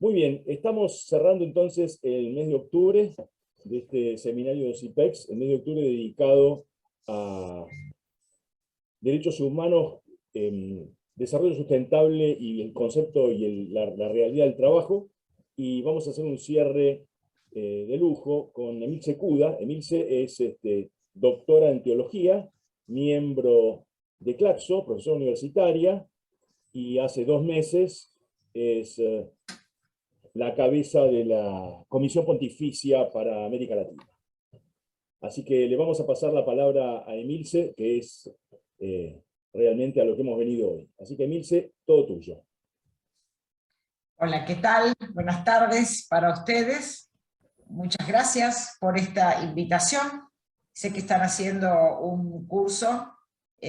Muy bien, estamos cerrando entonces el mes de octubre de este seminario de CIPEX, el mes de octubre dedicado a derechos humanos, desarrollo sustentable y el concepto y la realidad del trabajo. Y vamos a hacer un cierre de lujo con Emilce Cuda. Emilce es doctora en teología, miembro de Claxo, profesora universitaria, y hace 2 meses es la cabeza de la Comisión Pontificia para América Latina. Así que le vamos a pasar la palabra a Emilce, que es realmente a lo que hemos venido hoy. Así que Emilce, todo tuyo. Hola, ¿qué tal? Buenas tardes para ustedes. Muchas gracias por esta invitación. Sé que están haciendo un curso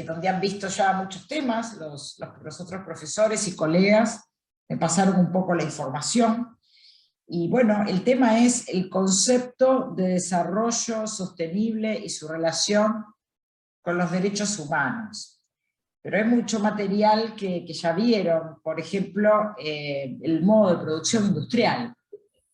donde han visto ya muchos temas, los otros profesores y colegas me pasaron un poco la información. Y bueno, el tema es el concepto de desarrollo sostenible y su relación con los derechos humanos. Pero hay mucho material que ya vieron, por ejemplo, el modo de producción industrial,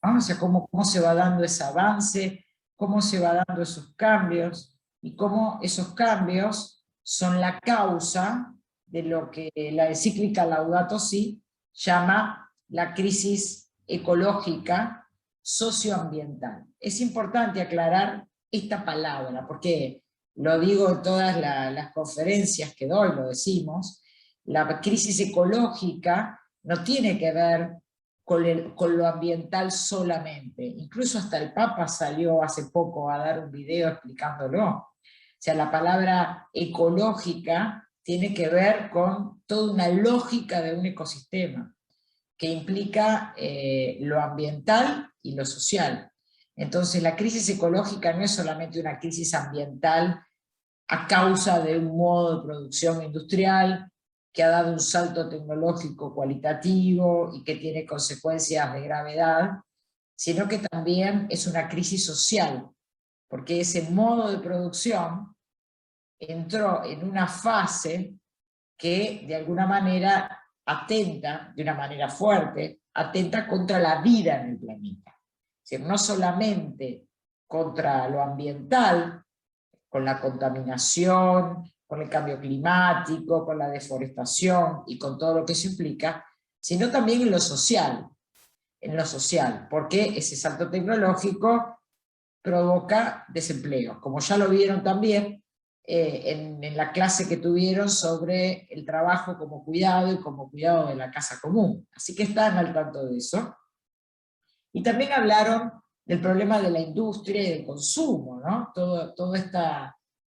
¿no? O sea, cómo se va dando ese avance, cómo se va dando esos cambios, y cómo esos cambios son la causa de lo que la encíclica Laudato Si llama la crisis ecológica socioambiental. Es importante aclarar esta palabra, porque lo digo en todas las conferencias que doy, lo decimos, la crisis ecológica no tiene que ver con lo ambiental solamente. Incluso hasta el Papa salió hace poco a dar un video explicándolo. O sea, la palabra ecológica tiene que ver con toda una lógica de un ecosistema, que implica lo ambiental y lo social. Entonces la crisis ecológica no es solamente una crisis ambiental a causa de un modo de producción industrial que ha dado un salto tecnológico cualitativo y que tiene consecuencias de gravedad, sino que también es una crisis social, porque ese modo de producción entró en una fase que de alguna manera atenta, de una manera fuerte, atenta contra la vida en el planeta. Es decir, no solamente contra lo ambiental, con la contaminación, con el cambio climático, con la deforestación y con todo lo que eso implica, sino también en lo social, porque ese salto tecnológico provoca desempleo, como ya lo vieron también en la clase que tuvieron sobre el trabajo como cuidado y como cuidado de la casa común. Así que están al tanto de eso. Y también hablaron del problema de la industria y del consumo, ¿no? Toda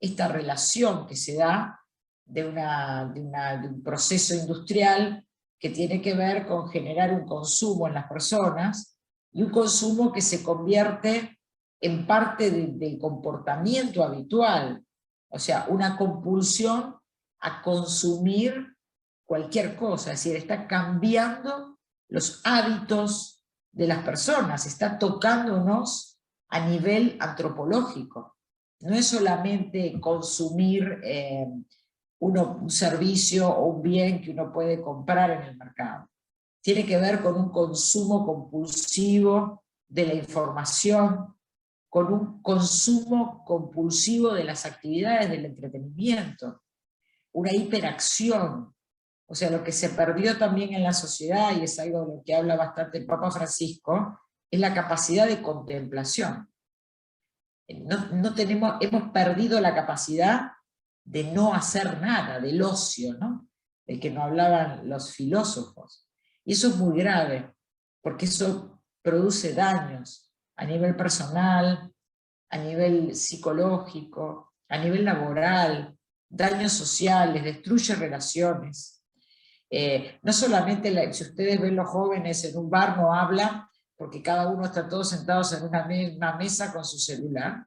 esta relación que se da de un proceso industrial que tiene que ver con generar un consumo en las personas, y un consumo que se convierte en parte del comportamiento habitual, o sea, una compulsión a consumir cualquier cosa, es decir, está cambiando los hábitos de las personas, está tocándonos a nivel antropológico. No es solamente consumir un servicio o un bien que uno puede comprar en el mercado. Tiene que ver con un consumo compulsivo de la información, con un consumo compulsivo de las actividades del entretenimiento, una hiperacción. O sea, lo que se perdió también en la sociedad, y es algo de lo que habla bastante el Papa Francisco, es la capacidad de contemplación. Hemos perdido la capacidad de no hacer nada, del ocio, ¿no? Del que nos hablaban los filósofos. Y eso es muy grave, porque eso produce daños a nivel personal, a nivel psicológico, a nivel laboral, daños sociales, destruye relaciones. No solamente, si ustedes ven los jóvenes en un bar no hablan, porque cada uno está todos sentados en una mesa con su celular,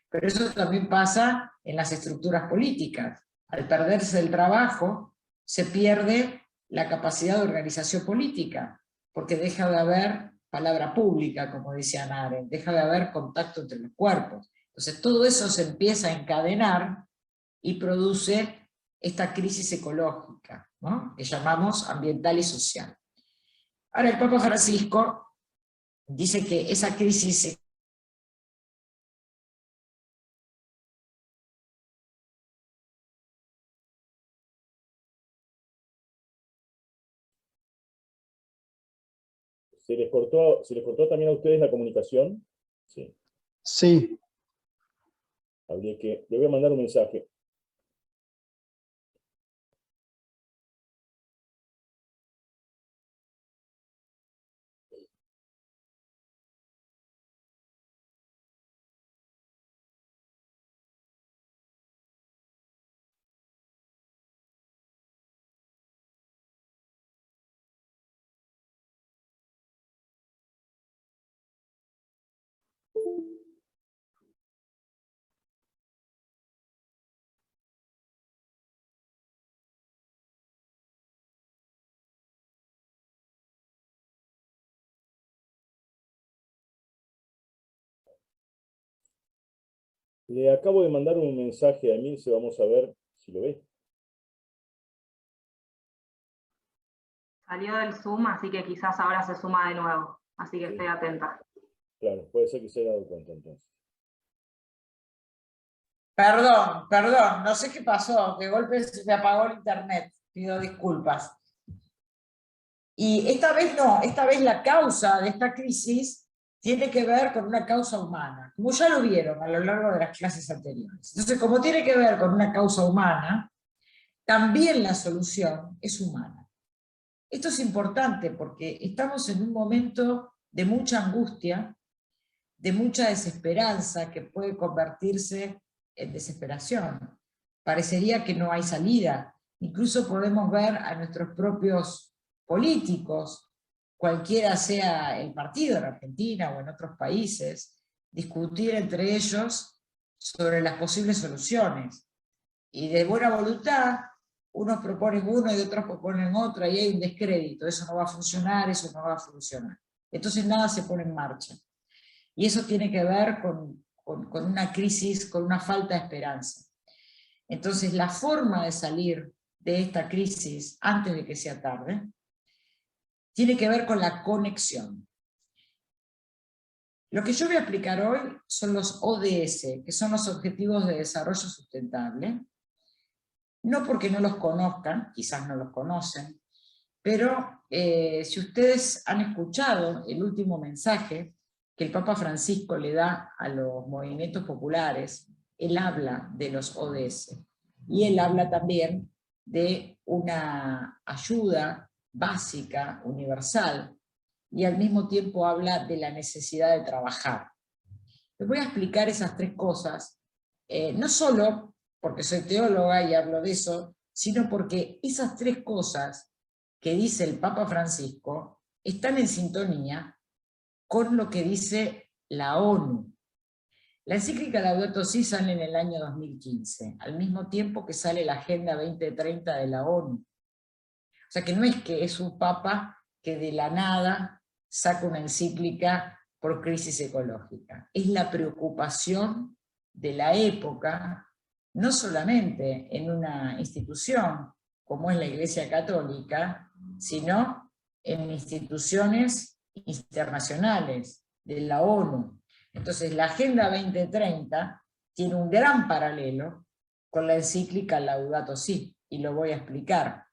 pero eso también pasa en las estructuras políticas. Al perderse el trabajo, se pierde la capacidad de organización política, porque deja de haber palabra pública, como decía Hannah Arendt, deja de haber contacto entre los cuerpos. Entonces todo eso se empieza a encadenar y produce esta crisis ecológica, ¿no? Que llamamos ambiental y social. Ahora el Papa Francisco dice que esa crisis se les cortó también a ustedes la comunicación. Sí. Sí. Le voy a mandar un mensaje. Le acabo de mandar un mensaje a Emilce, vamos a ver si lo ve. Salió del Zoom, así que quizás ahora se suma de nuevo. Así que esté atenta. Claro, puede ser que se haya dado cuenta entonces. Perdón, no sé qué pasó, de golpe se me apagó el internet, pido disculpas. Y esta vez no, esta vez la causa de esta crisis tiene que ver con una causa humana, como ya lo vieron a lo largo de las clases anteriores. Entonces, como tiene que ver con una causa humana, también la solución es humana. Esto es importante porque estamos en un momento de mucha angustia, de mucha desesperanza que puede convertirse en desesperación. Parecería que no hay salida. Incluso podemos ver a nuestros propios políticos, cualquiera sea el partido en Argentina o en otros países, discutir entre ellos sobre las posibles soluciones. Y de buena voluntad, unos proponen uno y otros proponen otro, y hay un descrédito, eso no va a funcionar, eso no va a funcionar. Entonces nada se pone en marcha. Y eso tiene que ver con una crisis, con una falta de esperanza. Entonces la forma de salir de esta crisis, antes de que sea tarde, tiene que ver con la conexión. Lo que yo voy a explicar hoy son los ODS, que son los Objetivos de Desarrollo Sustentable, no porque no los conozcan, quizás no los conocen, pero si ustedes han escuchado el último mensaje que el Papa Francisco le da a los movimientos populares, él habla de los ODS, y él habla también de una ayuda básica, universal, y al mismo tiempo habla de la necesidad de trabajar. Les voy a explicar esas tres cosas, no solo porque soy teóloga y hablo de eso, sino porque esas tres cosas que dice el Papa Francisco están en sintonía con lo que dice la ONU. La encíclica Laudato Si sale en el año 2015, al mismo tiempo que sale la Agenda 2030 de la ONU. O sea que no es que es un Papa que de la nada saca una encíclica por crisis ecológica. Es la preocupación de la época, no solamente en una institución como es la Iglesia Católica, sino en instituciones internacionales de la ONU. Entonces la Agenda 2030 tiene un gran paralelo con la encíclica Laudato Si, y lo voy a explicar.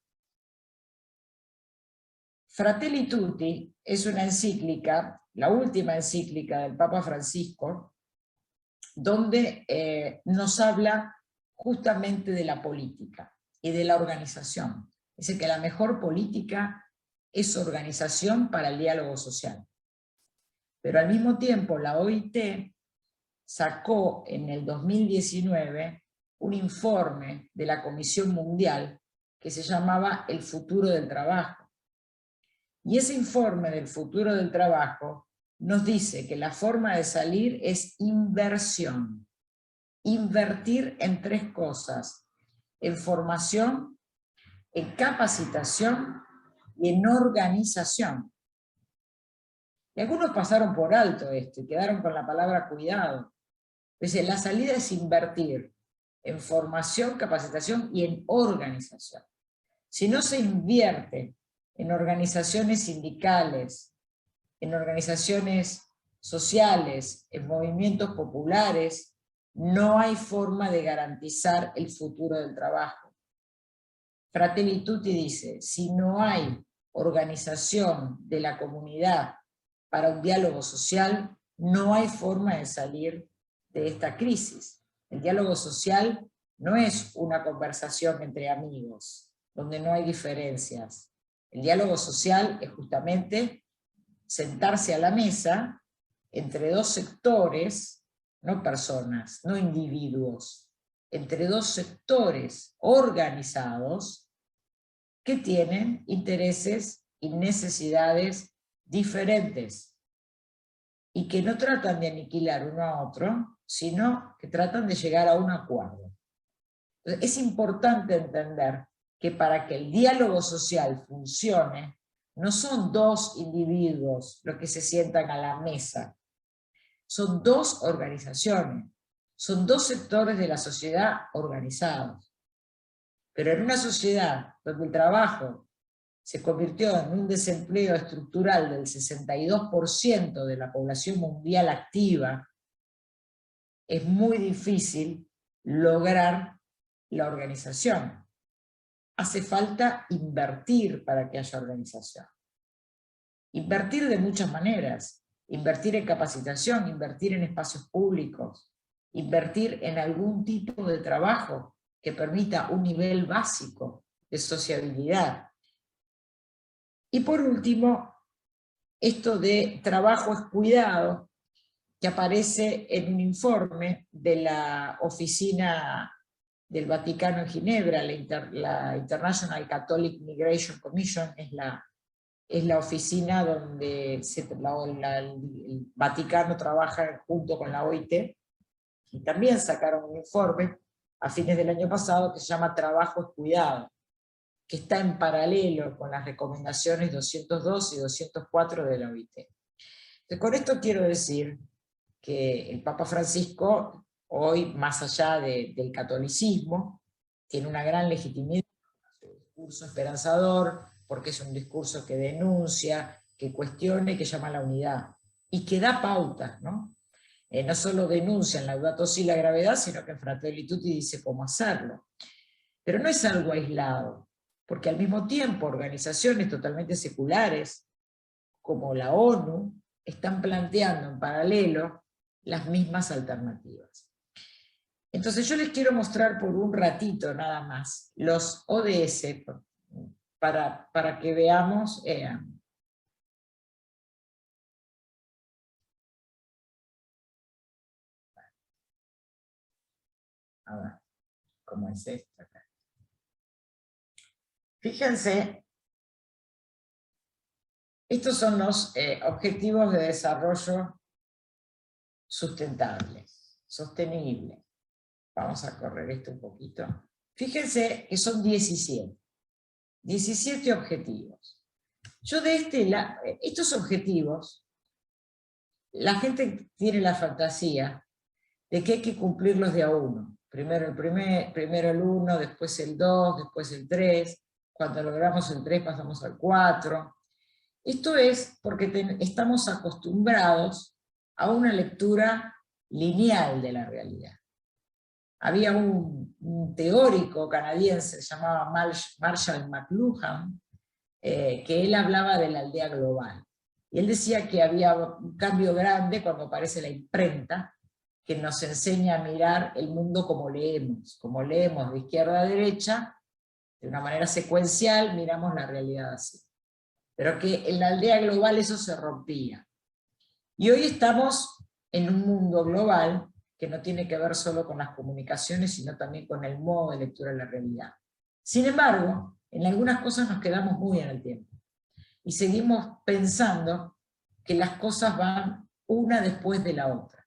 Fratelli Tutti es una encíclica, la última encíclica del Papa Francisco, donde nos habla justamente de la política y de la organización. Dice que la mejor política es organización para el diálogo social. Pero al mismo tiempo la OIT sacó en el 2019 un informe de la Comisión Mundial que se llamaba El futuro del trabajo. Y ese informe del futuro del trabajo nos dice que la forma de salir es inversión. Invertir en tres cosas: en formación, en capacitación y en organización. Y algunos pasaron por alto esto y quedaron con la palabra cuidado. Dice, la salida es invertir en formación, capacitación y en organización. Si no se invierte en organizaciones sindicales, en organizaciones sociales, en movimientos populares, no hay forma de garantizar el futuro del trabajo. Fratelli Tutti dice, si no hay organización de la comunidad para un diálogo social, no hay forma de salir de esta crisis. El diálogo social no es una conversación entre amigos, donde no hay diferencias. El diálogo social es justamente sentarse a la mesa entre dos sectores, no personas, no individuos, entre dos sectores organizados que tienen intereses y necesidades diferentes y que no tratan de aniquilar uno a otro, sino que tratan de llegar a un acuerdo. Entonces, es importante entender que para que el diálogo social funcione, no son dos individuos los que se sientan a la mesa, son dos organizaciones, son dos sectores de la sociedad organizados. Pero en una sociedad donde el trabajo se convirtió en un desempleo estructural del 62% de la población mundial activa, es muy difícil lograr la organización. Hace falta invertir para que haya organización. Invertir de muchas maneras. Invertir en capacitación, invertir en espacios públicos, invertir en algún tipo de trabajo que permita un nivel básico de sociabilidad. Y por último, esto de trabajo es cuidado, que aparece en un informe de la oficina del Vaticano en Ginebra, la International Catholic Migration Commission, es la oficina donde el Vaticano trabaja junto con la OIT, y también sacaron un informe a fines del año pasado que se llama Trabajo es Cuidado, que está en paralelo con las recomendaciones 202 y 204 de la OIT. Entonces, con esto quiero decir que el Papa Francisco, hoy, más allá del catolicismo, tiene una gran legitimidad, un discurso esperanzador, porque es un discurso que denuncia, que cuestiona y que llama a la unidad, y que da pautas, ¿no? No solo denuncian la Laudato Si' la gravedad, sino que en Fratelli Tutti dice cómo hacerlo. Pero no es algo aislado, porque al mismo tiempo organizaciones totalmente seculares, como la ONU, están planteando en paralelo las mismas alternativas. Entonces yo les quiero mostrar por un ratito nada más los ODS, para que veamos, a ver, ¿cómo es esto acá? Fíjense, estos son los objetivos de desarrollo sustentable, sostenible. Vamos a correr esto un poquito. Fíjense que son 17 objetivos. Yo de estos objetivos, la gente tiene la fantasía de que hay que cumplirlos de a uno. Primero el 1, después el 2, después el 3. Cuando logramos el 3 pasamos al 4. Esto es porque estamos acostumbrados a una lectura lineal de la realidad. Había un teórico canadiense, se llamaba Marshall McLuhan, que él hablaba de la aldea global. Y él decía que había un cambio grande cuando aparece la imprenta, que nos enseña a mirar el mundo como leemos de izquierda a derecha, de una manera secuencial, miramos la realidad así. Pero que en la aldea global eso se rompía. Y hoy estamos en un mundo global que no tiene que ver solo con las comunicaciones, sino también con el modo de lectura de la realidad. Sin embargo, en algunas cosas nos quedamos muy en el tiempo. Y seguimos pensando que las cosas van una después de la otra.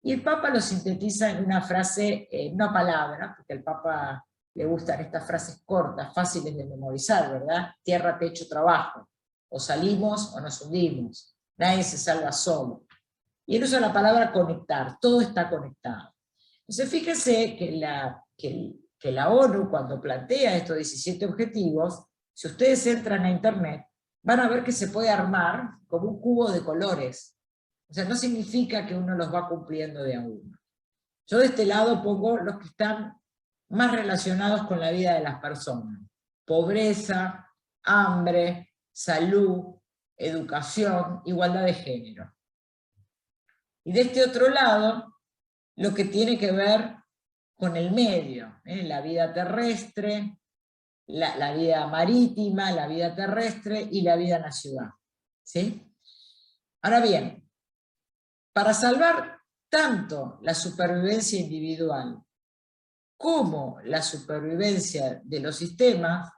Y el Papa lo sintetiza en una frase, una palabra, porque al Papa le gustan estas frases cortas, fáciles de memorizar, ¿verdad? Tierra, techo, trabajo. O salimos o nos hundimos. Nadie se salva solo. Y él usa la palabra conectar, todo está conectado. Entonces fíjense que la ONU, cuando plantea estos 17 objetivos, Si ustedes entran a internet, van a ver que se puede armar como un cubo de colores. O sea, no significa que uno los va cumpliendo de a uno. Yo de este lado pongo los que están más relacionados con la vida de las personas. Pobreza, hambre, salud, educación, igualdad de género. Y de este otro lado, lo que tiene que ver con el medio, la vida terrestre, la vida marítima, la vida terrestre y la vida en la ciudad. ¿Sí? Ahora bien, para salvar tanto la supervivencia individual como la supervivencia de los sistemas,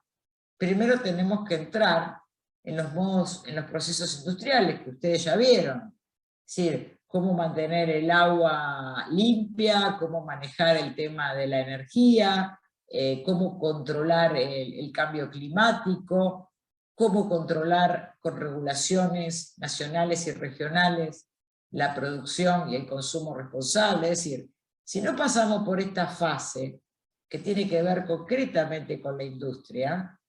primero tenemos que entrar en los procesos industriales que ustedes ya vieron. Es decir, cómo mantener el agua limpia, cómo manejar el tema de la energía, cómo controlar el cambio climático, cómo controlar con regulaciones nacionales y regionales la producción y el consumo responsable. Es decir, si no pasamos por esta fase, que tiene que ver concretamente con la industria,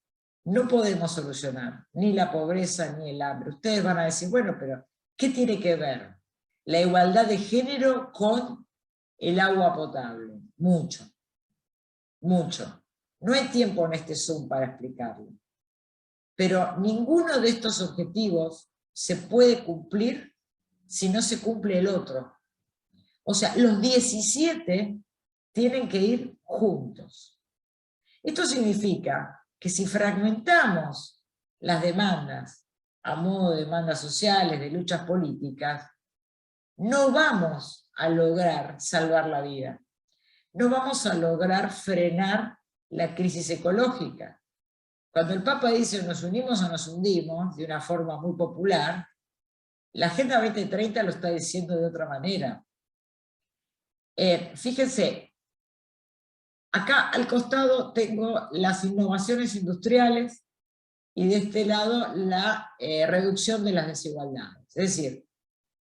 no podemos solucionar ni la pobreza ni el hambre. Ustedes van a decir, bueno, pero ¿qué tiene que ver la igualdad de género con el agua potable? Mucho, mucho. No hay tiempo en este Zoom para explicarlo. Pero ninguno de estos objetivos se puede cumplir si no se cumple el otro. O sea, los 17 tienen que ir juntos. Esto significa que si fragmentamos las demandas a modo de demandas sociales, de luchas políticas, no vamos a lograr salvar la vida. No vamos a lograr frenar la crisis ecológica. Cuando el Papa dice nos unimos o nos hundimos, de una forma muy popular, la Agenda 2030 lo está diciendo de otra manera. Fíjense, acá al costado tengo las innovaciones industriales y de este lado la reducción de las desigualdades. Es decir,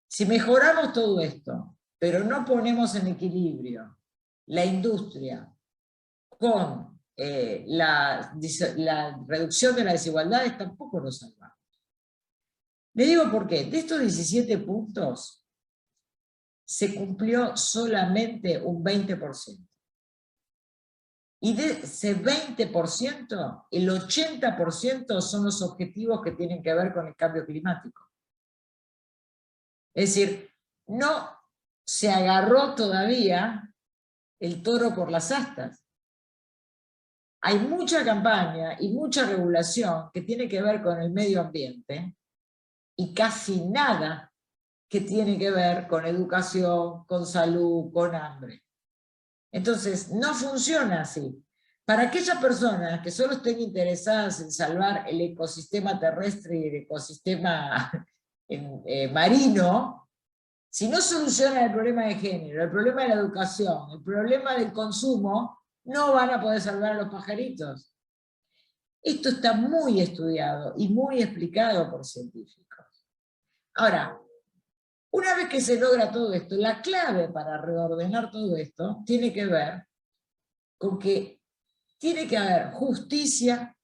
si mejoramos todo esto, pero no ponemos en equilibrio la industria con la reducción de las desigualdades, tampoco nos salvamos. Le digo por qué. De estos 17 puntos, se cumplió solamente un 20%. Y de ese 20%, el 80% son los objetivos que tienen que ver con el cambio climático. Es decir, no se agarró todavía el toro por las astas. Hay mucha campaña y mucha regulación que tiene que ver con el medio ambiente y casi nada que tiene que ver con educación, con salud, con hambre. Entonces, no funciona así. Para aquellas personas que solo estén interesadas en salvar el ecosistema terrestre y el ecosistema marino, si no solucionan el problema de género, el problema de la educación, el problema del consumo, no van a poder salvar a los pajaritos. Esto está muy estudiado y muy explicado por científicos. Ahora, una vez que se logra todo esto, la clave para reordenar todo esto tiene que ver con que tiene que haber justicia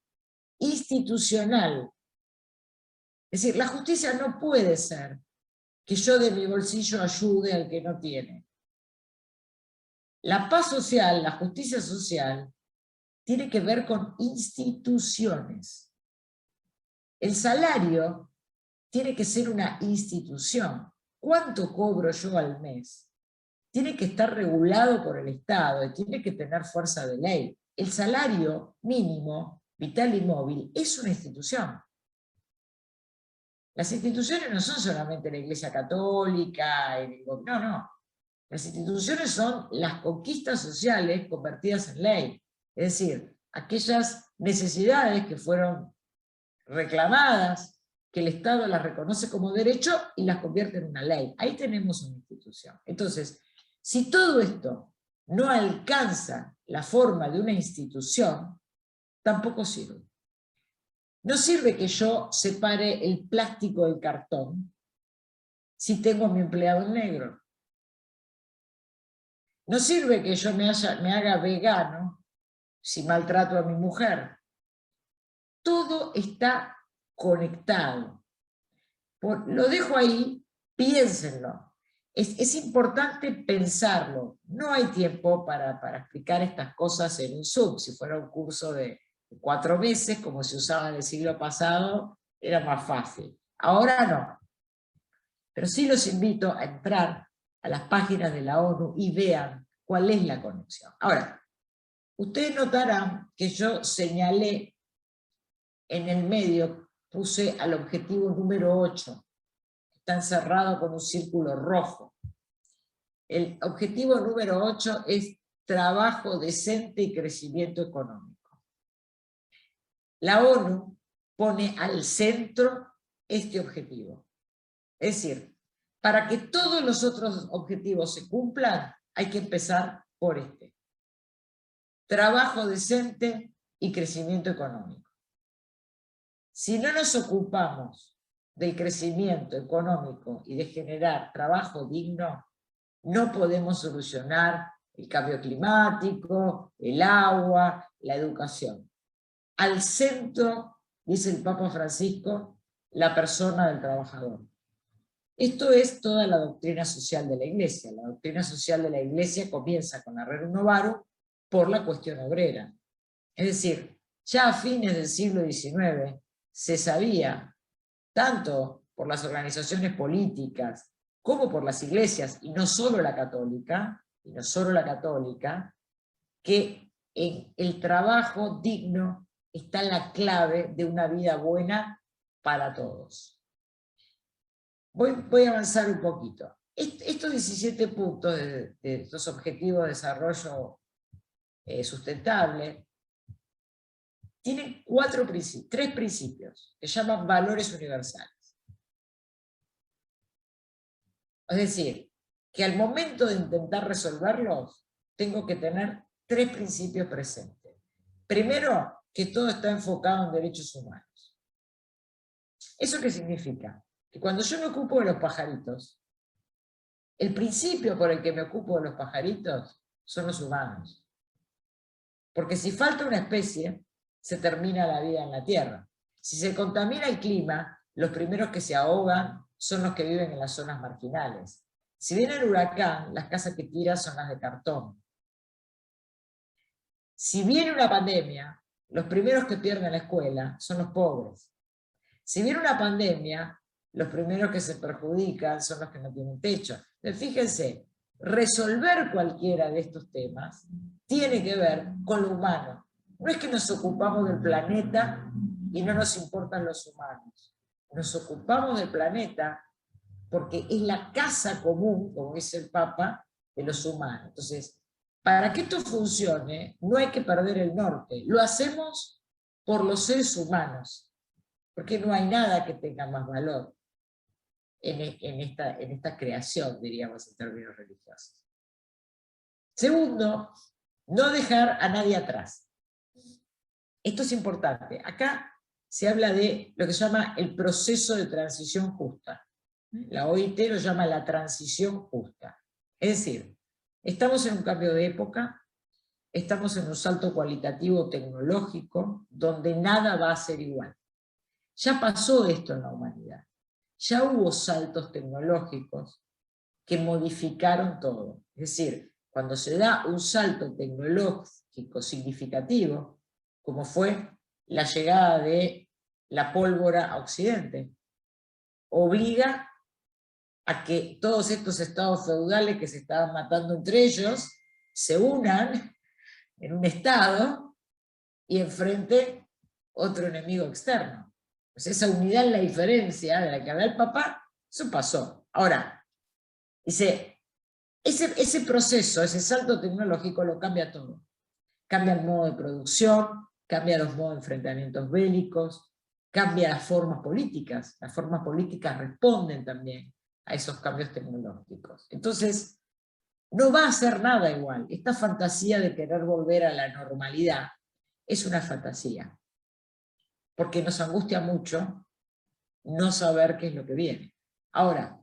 institucional. Es decir, la justicia no puede ser que yo de mi bolsillo ayude al que no tiene. La paz social, la justicia social, tiene que ver con instituciones. El salario tiene que ser una institución. ¿Cuánto cobro yo al mes? Tiene que estar regulado por el Estado y tiene que tener fuerza de ley. El salario mínimo, vital y móvil, es una institución. Las instituciones no son solamente la Iglesia Católica, no. Las instituciones son las conquistas sociales convertidas en ley. Es decir, aquellas necesidades que fueron reclamadas, que el Estado las reconoce como derecho y las convierte en una ley. Ahí tenemos una institución. Entonces, si todo esto no alcanza la forma de una institución, tampoco sirve. No sirve que yo separe el plástico del cartón si tengo a mi empleado en negro. No sirve que yo me haga vegano si maltrato a mi mujer. todo está conectado. Lo dejo ahí, piénsenlo. Es importante pensarlo. No hay tiempo para explicar estas cosas en un Zoom. Si fuera un curso de 4 meses, como se usaba en el siglo pasado, era más fácil. Ahora no. Pero sí los invito a entrar a las páginas de la ONU y vean cuál es la conexión. Ahora, ustedes notarán que yo señalé en el medio, puse al objetivo número 8, está encerrado con un círculo rojo. El objetivo número 8 es trabajo decente y crecimiento económico. La ONU pone al centro este objetivo. Es decir, para que todos los otros objetivos se cumplan, hay que empezar por este. Trabajo decente y crecimiento económico. Si no nos ocupamos del crecimiento económico y de generar trabajo digno, no podemos solucionar el cambio climático, el agua, la educación. Al centro, dice el Papa Francisco, la persona del trabajador. Esto es toda la doctrina social de la Iglesia. La doctrina social de la Iglesia comienza con la Rerum Novarum por la cuestión obrera. Es decir, ya a fines del siglo XIX se sabía, tanto por las organizaciones políticas como por las iglesias, y no solo la católica, que en el trabajo digno está la clave de una vida buena para todos. Voy a avanzar un poquito. Estos 17 puntos de estos objetivos de desarrollo sustentable tienen 3 principios que se llaman valores universales. Es decir, que al momento de intentar resolverlos, tengo que tener 3 principios presentes. Primero, que todo está enfocado en derechos humanos. ¿Eso qué significa? Que cuando yo me ocupo de los pajaritos, el principio por el que me ocupo de los pajaritos son los humanos. Porque si falta una especie, se termina la vida en la Tierra. Si se contamina el clima, los primeros que se ahogan son los que viven en las zonas marginales. Si viene el huracán, las casas que tiran son las de cartón. Si viene una pandemia, los primeros que pierden la escuela son los pobres. Si viene una pandemia, los primeros que se perjudican son los que no tienen techo. Entonces, fíjense, resolver cualquiera de estos temas tiene que ver con lo humano. No es que nos ocupamos del planeta y no nos importan los humanos. Nos ocupamos del planeta porque es la casa común, como dice el Papa, de los humanos. Entonces, para que esto funcione, no hay que perder el norte. Lo hacemos por los seres humanos, porque no hay nada que tenga más valor en esta creación, diríamos en términos religiosos. Segundo, no dejar a nadie atrás. Esto es importante. Acá se habla de lo que se llama el proceso de transición justa. La OIT lo llama la transición justa. Es decir, estamos en un cambio de época, estamos en un salto cualitativo tecnológico, donde nada va a ser igual. Ya pasó esto en la humanidad. Ya hubo saltos tecnológicos que modificaron todo. Es decir, cuando se da un salto tecnológico significativo, como fue la llegada de la pólvora a Occidente, obliga a que todos estos estados feudales que se estaban matando entre ellos se unan en un estado y enfrenten otro enemigo externo. Pues esa unidad es la diferencia de la que habla el Papa, eso pasó. Ahora, dice, ese proceso, ese salto tecnológico lo cambia todo. Cambia el modo de producción, cambia los modos de enfrentamientos bélicos, cambia las formas políticas. Las formas políticas responden también a esos cambios tecnológicos. Entonces, no va a ser nada igual. Esta fantasía de querer volver a la normalidad es una fantasía, porque nos angustia mucho no saber qué es lo que viene. Ahora,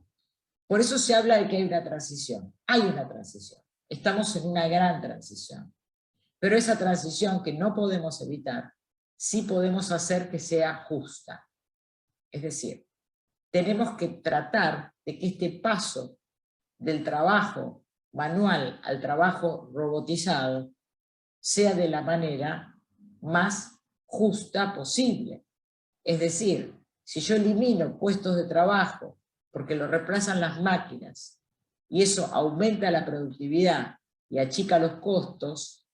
por eso se habla de que hay una transición. Hay una transición. Estamos en una gran transición. Pero esa transición que no podemos evitar sí podemos hacer que sea justa. Es decir, tenemos que tratar de que este paso del trabajo manual al trabajo robotizado sea de la manera más justa posible. Es decir, si yo elimino puestos de trabajo porque lo reemplazan las máquinas y eso aumenta la productividad y achica los costos,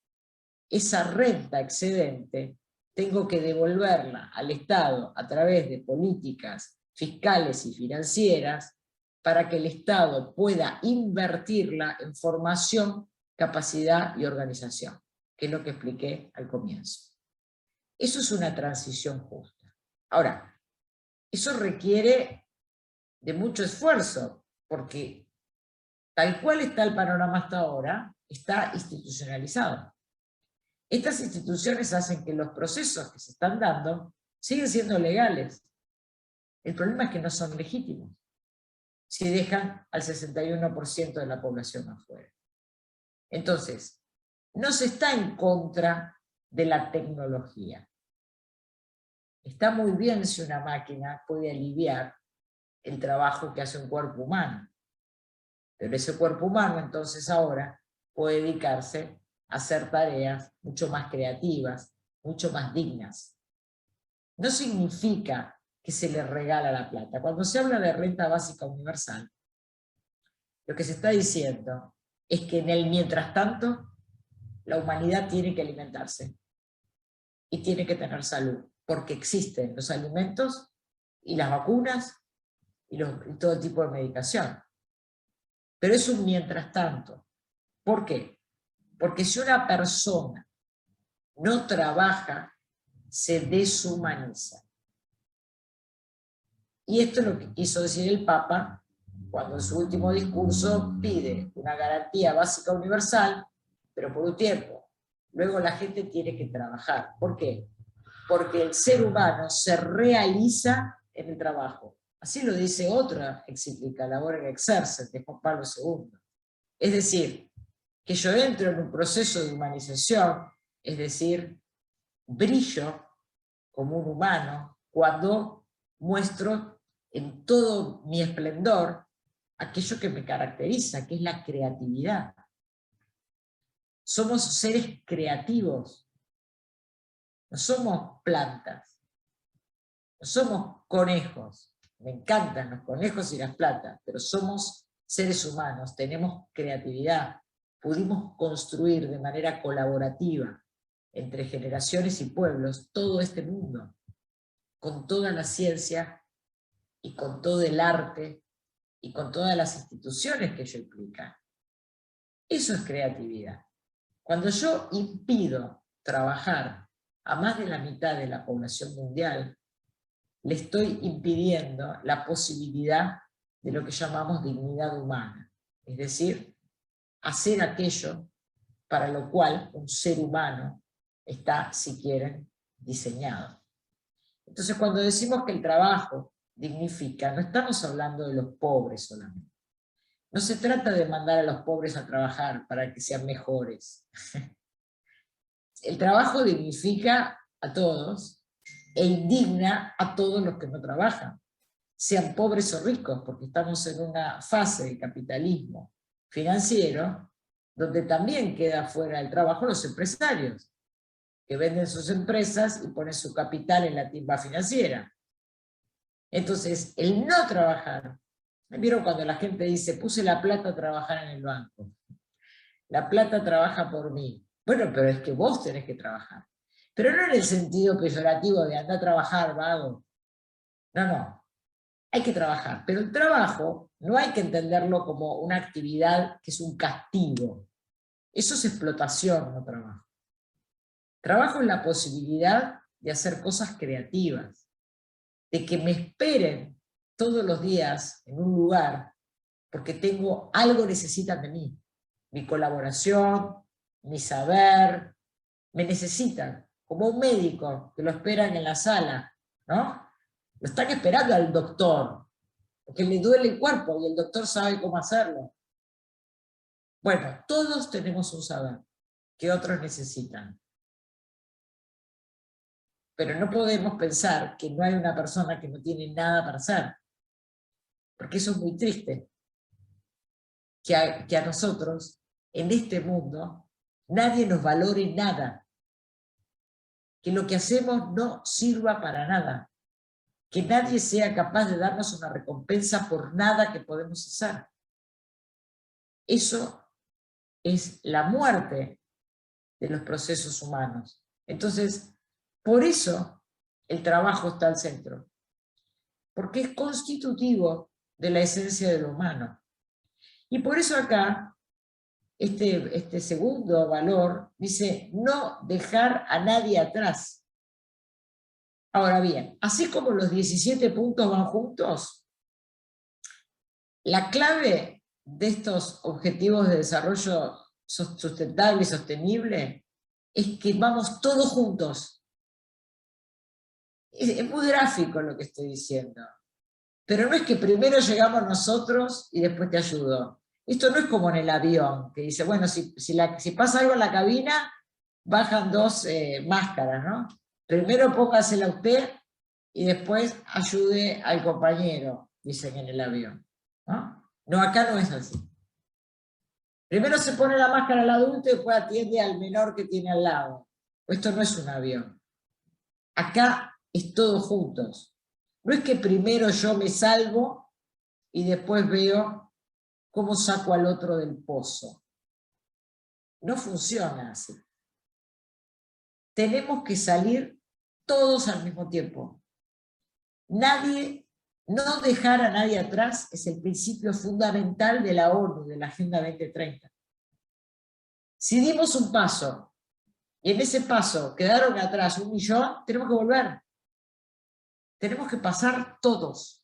esa renta excedente tengo que devolverla al Estado a través de políticas fiscales y financieras para que el Estado pueda invertirla en formación, capacidad y organización, que es lo que expliqué al comienzo. Eso es una transición justa. Ahora, eso requiere de mucho esfuerzo, porque tal cual está el panorama hasta ahora, está institucionalizado. Estas instituciones hacen que los procesos que se están dando siguen siendo legales. El problema es que no son legítimos si dejan al 61% de la población afuera. Entonces, no se está en contra de la tecnología. Está muy bien si una máquina puede aliviar el trabajo que hace un cuerpo humano. Pero ese cuerpo humano entonces ahora puede dedicarse a hacer tareas mucho más creativas, mucho más dignas. No significa que se le regala la plata. Cuando se habla de renta básica universal, lo que se está diciendo es que en el mientras tanto, la humanidad tiene que alimentarse y tiene que tener salud, porque existen los alimentos y las vacunas y todo tipo de medicación. Pero es un mientras tanto. ¿Por qué? Porque si una persona no trabaja, se deshumaniza. Y esto es lo que quiso decir el Papa cuando en su último discurso pide una garantía básica universal, pero por un tiempo. Luego la gente tiene que trabajar. ¿Por qué? Porque el ser humano se realiza en el trabajo. Así lo dice otra encíclica, Labor Exercens, de Juan Pablo II. Es decir, que yo entro en un proceso de humanización, es decir, brillo como un humano cuando muestro en todo mi esplendor aquello que me caracteriza, que es la creatividad. Somos seres creativos, no somos plantas, no somos conejos. Me encantan los conejos y las plantas, pero somos seres humanos, tenemos creatividad, pudimos construir de manera colaborativa entre generaciones y pueblos todo este mundo, con toda la ciencia y con todo el arte y con todas las instituciones que ello implica. Eso es creatividad. Cuando yo impido trabajar a más de la mitad de la población mundial, le estoy impidiendo la posibilidad de lo que llamamos dignidad humana, es decir, hacer aquello para lo cual un ser humano está, si quieren, diseñado. Entonces, cuando decimos que el trabajo dignifica, no estamos hablando de los pobres solamente. No se trata de mandar a los pobres a trabajar para que sean mejores. El trabajo dignifica a todos e indigna a todos los que no trabajan, sean pobres o ricos, porque estamos en una fase de capitalismo financiero donde también queda fuera del trabajo los empresarios, que venden sus empresas y ponen su capital en la timba financiera. Entonces, el no trabajar, ¿vieron cuando la gente dice, puse la plata a trabajar en el banco? La plata trabaja por mí. Bueno, pero es que vos tenés que trabajar. Pero no en el sentido peyorativo de andar a trabajar, vago. No, no. Hay que trabajar. Pero el trabajo no hay que entenderlo como una actividad que es un castigo. Eso es explotación, no trabajo. Trabajo es la posibilidad de hacer cosas creativas, de que me esperen todos los días en un lugar porque tengo algo necesitan de mí, mi colaboración, mi saber, me necesitan, como un médico que lo esperan en la sala, ¿no? Lo están esperando al doctor, porque le duele el cuerpo y el doctor sabe cómo hacerlo. Bueno, todos tenemos un saber que otros necesitan. pero no podemos pensar que no hay una persona que no tiene nada para hacer, porque eso es muy triste, que a nosotros, en este mundo, nadie nos valore nada, que lo que hacemos no sirva para nada, que nadie sea capaz de darnos una recompensa por nada que podemos hacer. Eso es la muerte de los procesos humanos. Entonces, por eso el trabajo está al centro, porque es constitutivo de la esencia de lo humano. Y por eso acá, este segundo valor dice, no dejar a nadie atrás. Ahora bien, así como los 17 puntos van juntos, la clave de estos objetivos de desarrollo sustentable y sostenible es que vamos todos juntos. Es muy gráfico lo que estoy diciendo, pero no es que primero llegamos nosotros y después te ayudo. Esto no es como en el avión, que dice, bueno, si pasa algo en la cabina, bajan 2 máscaras, ¿no? Primero póngasela a usted y después ayude al compañero, dicen en el avión, ¿no? No, acá no es así. Primero se pone la máscara al adulto y después atiende al menor que tiene al lado. Esto no es un avión. Acá es todos juntos. No es que primero yo me salvo y después veo cómo saco al otro del pozo. No funciona así. Tenemos que salir todos al mismo tiempo. No dejar a nadie atrás es el principio fundamental de la ONU, de la Agenda 2030. Si dimos un paso y en ese paso quedaron atrás 1 millón, tenemos que volver. Tenemos que pasar todos.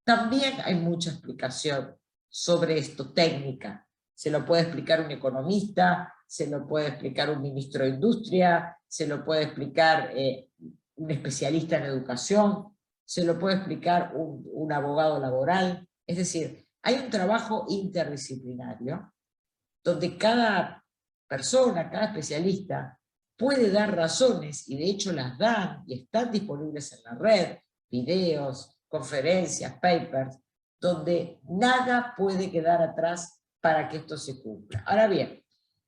También hay mucha explicación sobre esto, técnica. Se lo puede explicar un economista, se lo puede explicar un ministro de Industria, se lo puede explicar un especialista en educación, se lo puede explicar un abogado laboral. Es decir, hay un trabajo interdisciplinario donde cada persona, cada especialista puede dar razones, y de hecho las dan, y están disponibles en la red, videos, conferencias, papers, donde nada puede quedar atrás para que esto se cumpla. Ahora bien,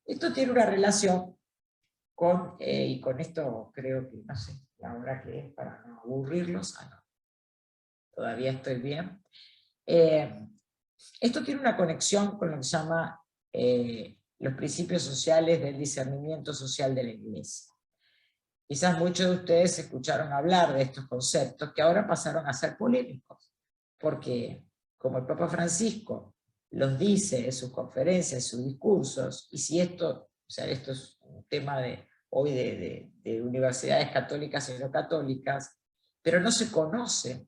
esto tiene una relación con, y con esto creo que, no sé, la hora que es para no aburrirlos, no, todavía estoy bien. Esto tiene una conexión con lo que se llama los principios sociales del discernimiento social de la Iglesia. Quizás muchos de ustedes escucharon hablar de estos conceptos que ahora pasaron a ser polémicos, porque como el Papa Francisco los dice en sus conferencias, en sus discursos, y si esto, o sea, esto es un tema hoy de universidades católicas y no católicas, pero no se conoce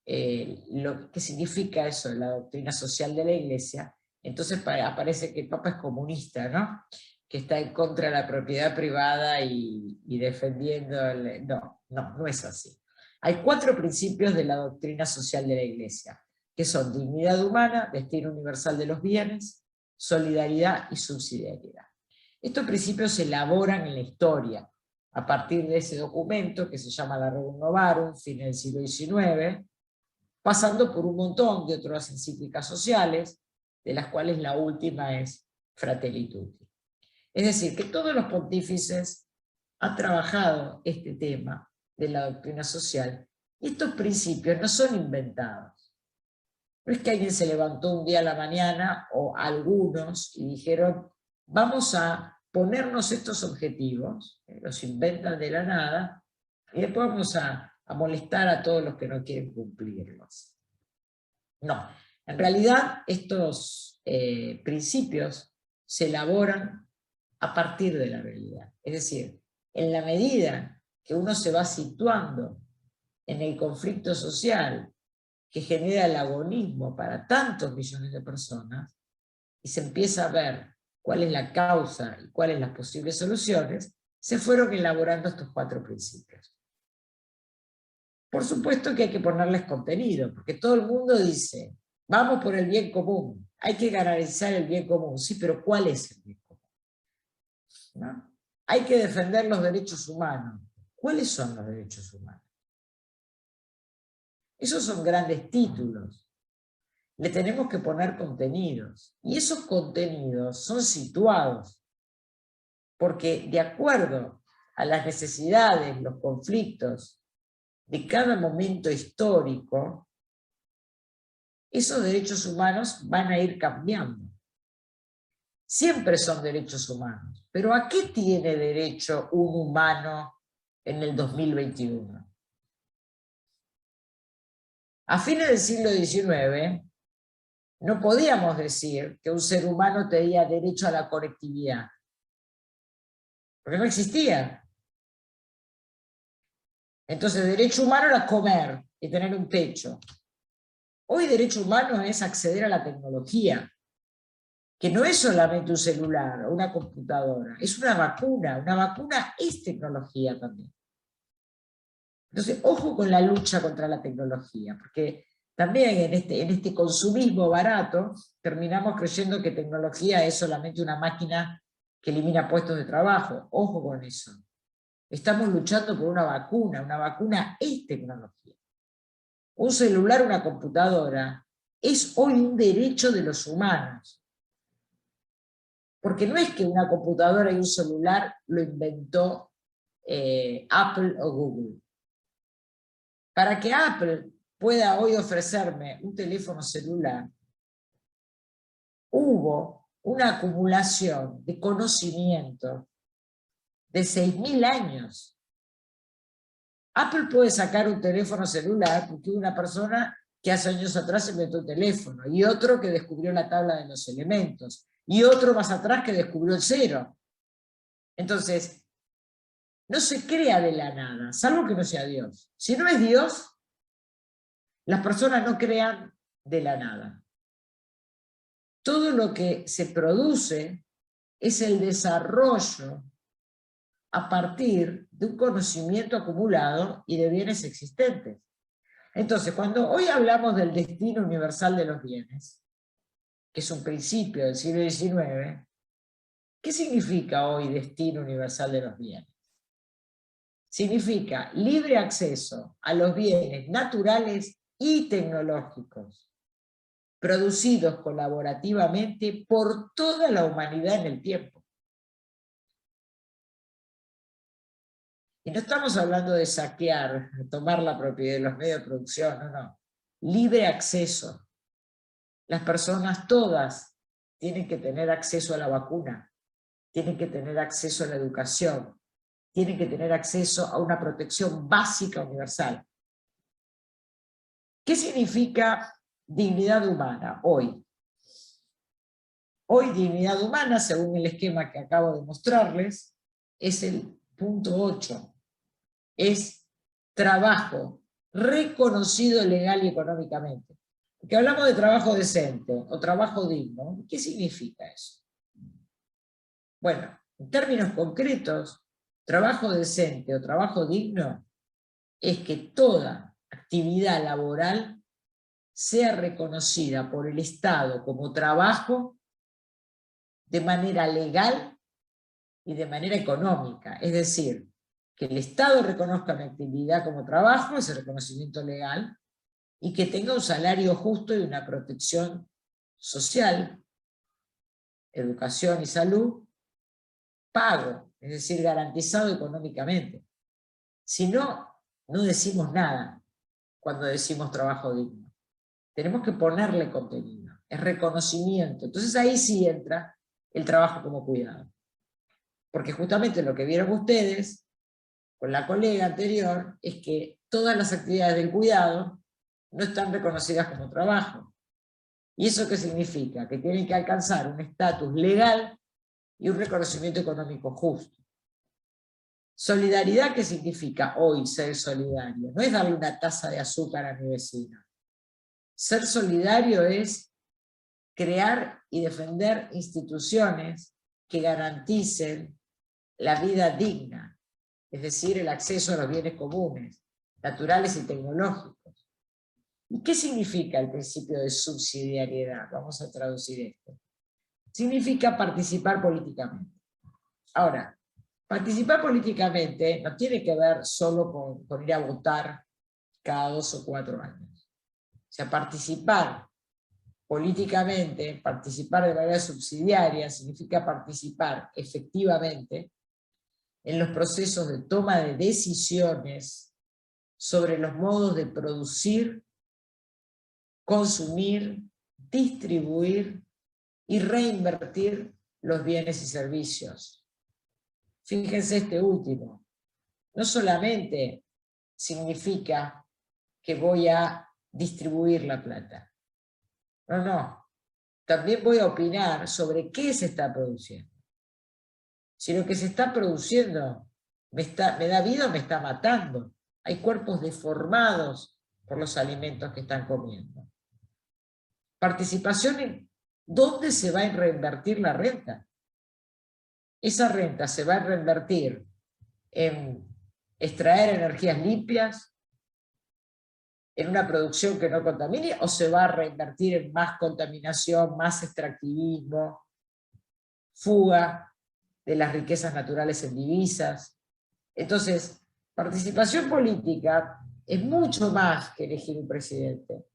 lo que significa eso, la doctrina social de la Iglesia, entonces aparece que el Papa es comunista, ¿no? Que está en contra de la propiedad privada y defendiendo... No es así. Hay 4 principios de la doctrina social de la Iglesia, que son dignidad humana, destino universal de los bienes, solidaridad y subsidiariedad. Estos principios se elaboran en la historia, a partir de ese documento que se llama la Rerum Novarum, fin del siglo XIX, pasando por un montón de otras encíclicas sociales, de las cuales la última es Fratelli Tutti. Es decir, que todos los pontífices han trabajado este tema de la doctrina social, y estos principios no son inventados. No es que alguien se levantó un día a la mañana, o algunos, y dijeron, vamos a ponernos estos objetivos, los inventan de la nada, y después vamos a molestar a todos los que no quieren cumplirlos. No, en realidad estos principios se elaboran a partir de la realidad. Es decir, en la medida que uno se va situando en el conflicto social que genera el agonismo para tantos millones de personas, y se empieza a ver cuál es la causa y cuáles las posibles soluciones, se fueron elaborando estos 4 principios. Por supuesto que hay que ponerles contenido, porque todo el mundo dice, vamos por el bien común, hay que garantizar el bien común. Sí, pero ¿cuál es el bien común? ¿No? Hay que defender los derechos humanos. ¿Cuáles son los derechos humanos? Esos son grandes títulos. Le tenemos que poner contenidos. Y esos contenidos son situados. Porque de acuerdo a las necesidades, los conflictos de cada momento histórico, esos derechos humanos van a ir cambiando. Siempre son derechos humanos. Pero ¿a qué tiene derecho un humano en el 2021? A fines del siglo XIX, no podíamos decir que un ser humano tenía derecho a la conectividad, porque no existía. Entonces, derecho humano era comer y tener un techo. Hoy derecho humano es acceder a la tecnología, que no es solamente un celular o una computadora, es una vacuna es tecnología también. Entonces, ojo con la lucha contra la tecnología, porque también en este consumismo barato terminamos creyendo que tecnología es solamente una máquina que elimina puestos de trabajo. Ojo con eso. Estamos luchando por una vacuna es tecnología. Un celular, una computadora, es hoy un derecho de los humanos. Porque no es que una computadora y un celular lo inventó Apple o Google. Para que Apple pueda hoy ofrecerme un teléfono celular, hubo una acumulación de conocimiento de 6.000 años. Apple puede sacar un teléfono celular porque hubo una persona que hace años atrás inventó un teléfono, y otro que descubrió la tabla de los elementos, y otro más atrás que descubrió el cero. Entonces, no se crea de la nada, salvo que no sea Dios. Si no es Dios, las personas no crean de la nada. Todo lo que se produce es el desarrollo a partir de un conocimiento acumulado y de bienes existentes. Entonces, cuando hoy hablamos del destino universal de los bienes, que es un principio del siglo XIX, ¿qué significa hoy destino universal de los bienes? Significa libre acceso a los bienes naturales y tecnológicos, producidos colaborativamente por toda la humanidad en el tiempo. Y no estamos hablando de saquear, de tomar la propiedad de los medios de producción, no. Libre acceso. Las personas todas tienen que tener acceso a la vacuna, tienen que tener acceso a la educación, tienen que tener acceso a una protección básica universal. ¿Qué significa dignidad humana hoy? Hoy dignidad humana, según el esquema que acabo de mostrarles, es el punto 8. Es trabajo reconocido legal y económicamente. Porque hablamos de trabajo decente o trabajo digno. ¿Qué significa eso? Bueno, en términos concretos, trabajo decente o trabajo digno es que toda actividad laboral sea reconocida por el Estado como trabajo de manera legal y de manera económica. Es decir, que el Estado reconozca mi actividad como trabajo, ese reconocimiento legal, y que tenga un salario justo y una protección social, educación y salud, pago, es decir, garantizado económicamente. Si no, no decimos nada cuando decimos trabajo digno. Tenemos que ponerle contenido, es reconocimiento. Entonces ahí sí entra el trabajo como cuidado. Porque justamente lo que vieron ustedes con la colega anterior es que todas las actividades del cuidado no están reconocidas como trabajo. ¿Y eso qué significa? Que tienen que alcanzar un estatus legal y un reconocimiento económico justo. Solidaridad, ¿qué significa hoy ser solidario? No es darle una taza de azúcar a mi vecino. Ser solidario es crear y defender instituciones que garanticen la vida digna, es decir, el acceso a los bienes comunes, naturales y tecnológicos. ¿Y qué significa el principio de subsidiariedad? Vamos a traducir esto. Significa participar políticamente. Ahora, Participar políticamente no tiene que ver solo con ir a votar cada 2 o 4 años. O sea, participar políticamente, participar de manera subsidiaria, significa participar efectivamente en los procesos de toma de decisiones sobre los modos de producir, consumir, distribuir y reinvertir los bienes y servicios. Fíjense este último. No solamente significa que voy a distribuir la plata. No, no. También voy a opinar sobre qué se está produciendo. Si lo que se está produciendo me da vida o me está matando. Hay cuerpos deformados por los alimentos que están comiendo. Participación en dónde se va a reinvertir la renta. Esa renta se va a reinvertir en extraer energías limpias, en una producción que no contamine, o se va a reinvertir en más contaminación, más extractivismo, fuga de las riquezas naturales en divisas. Entonces, participación política es mucho más que elegir un presidente,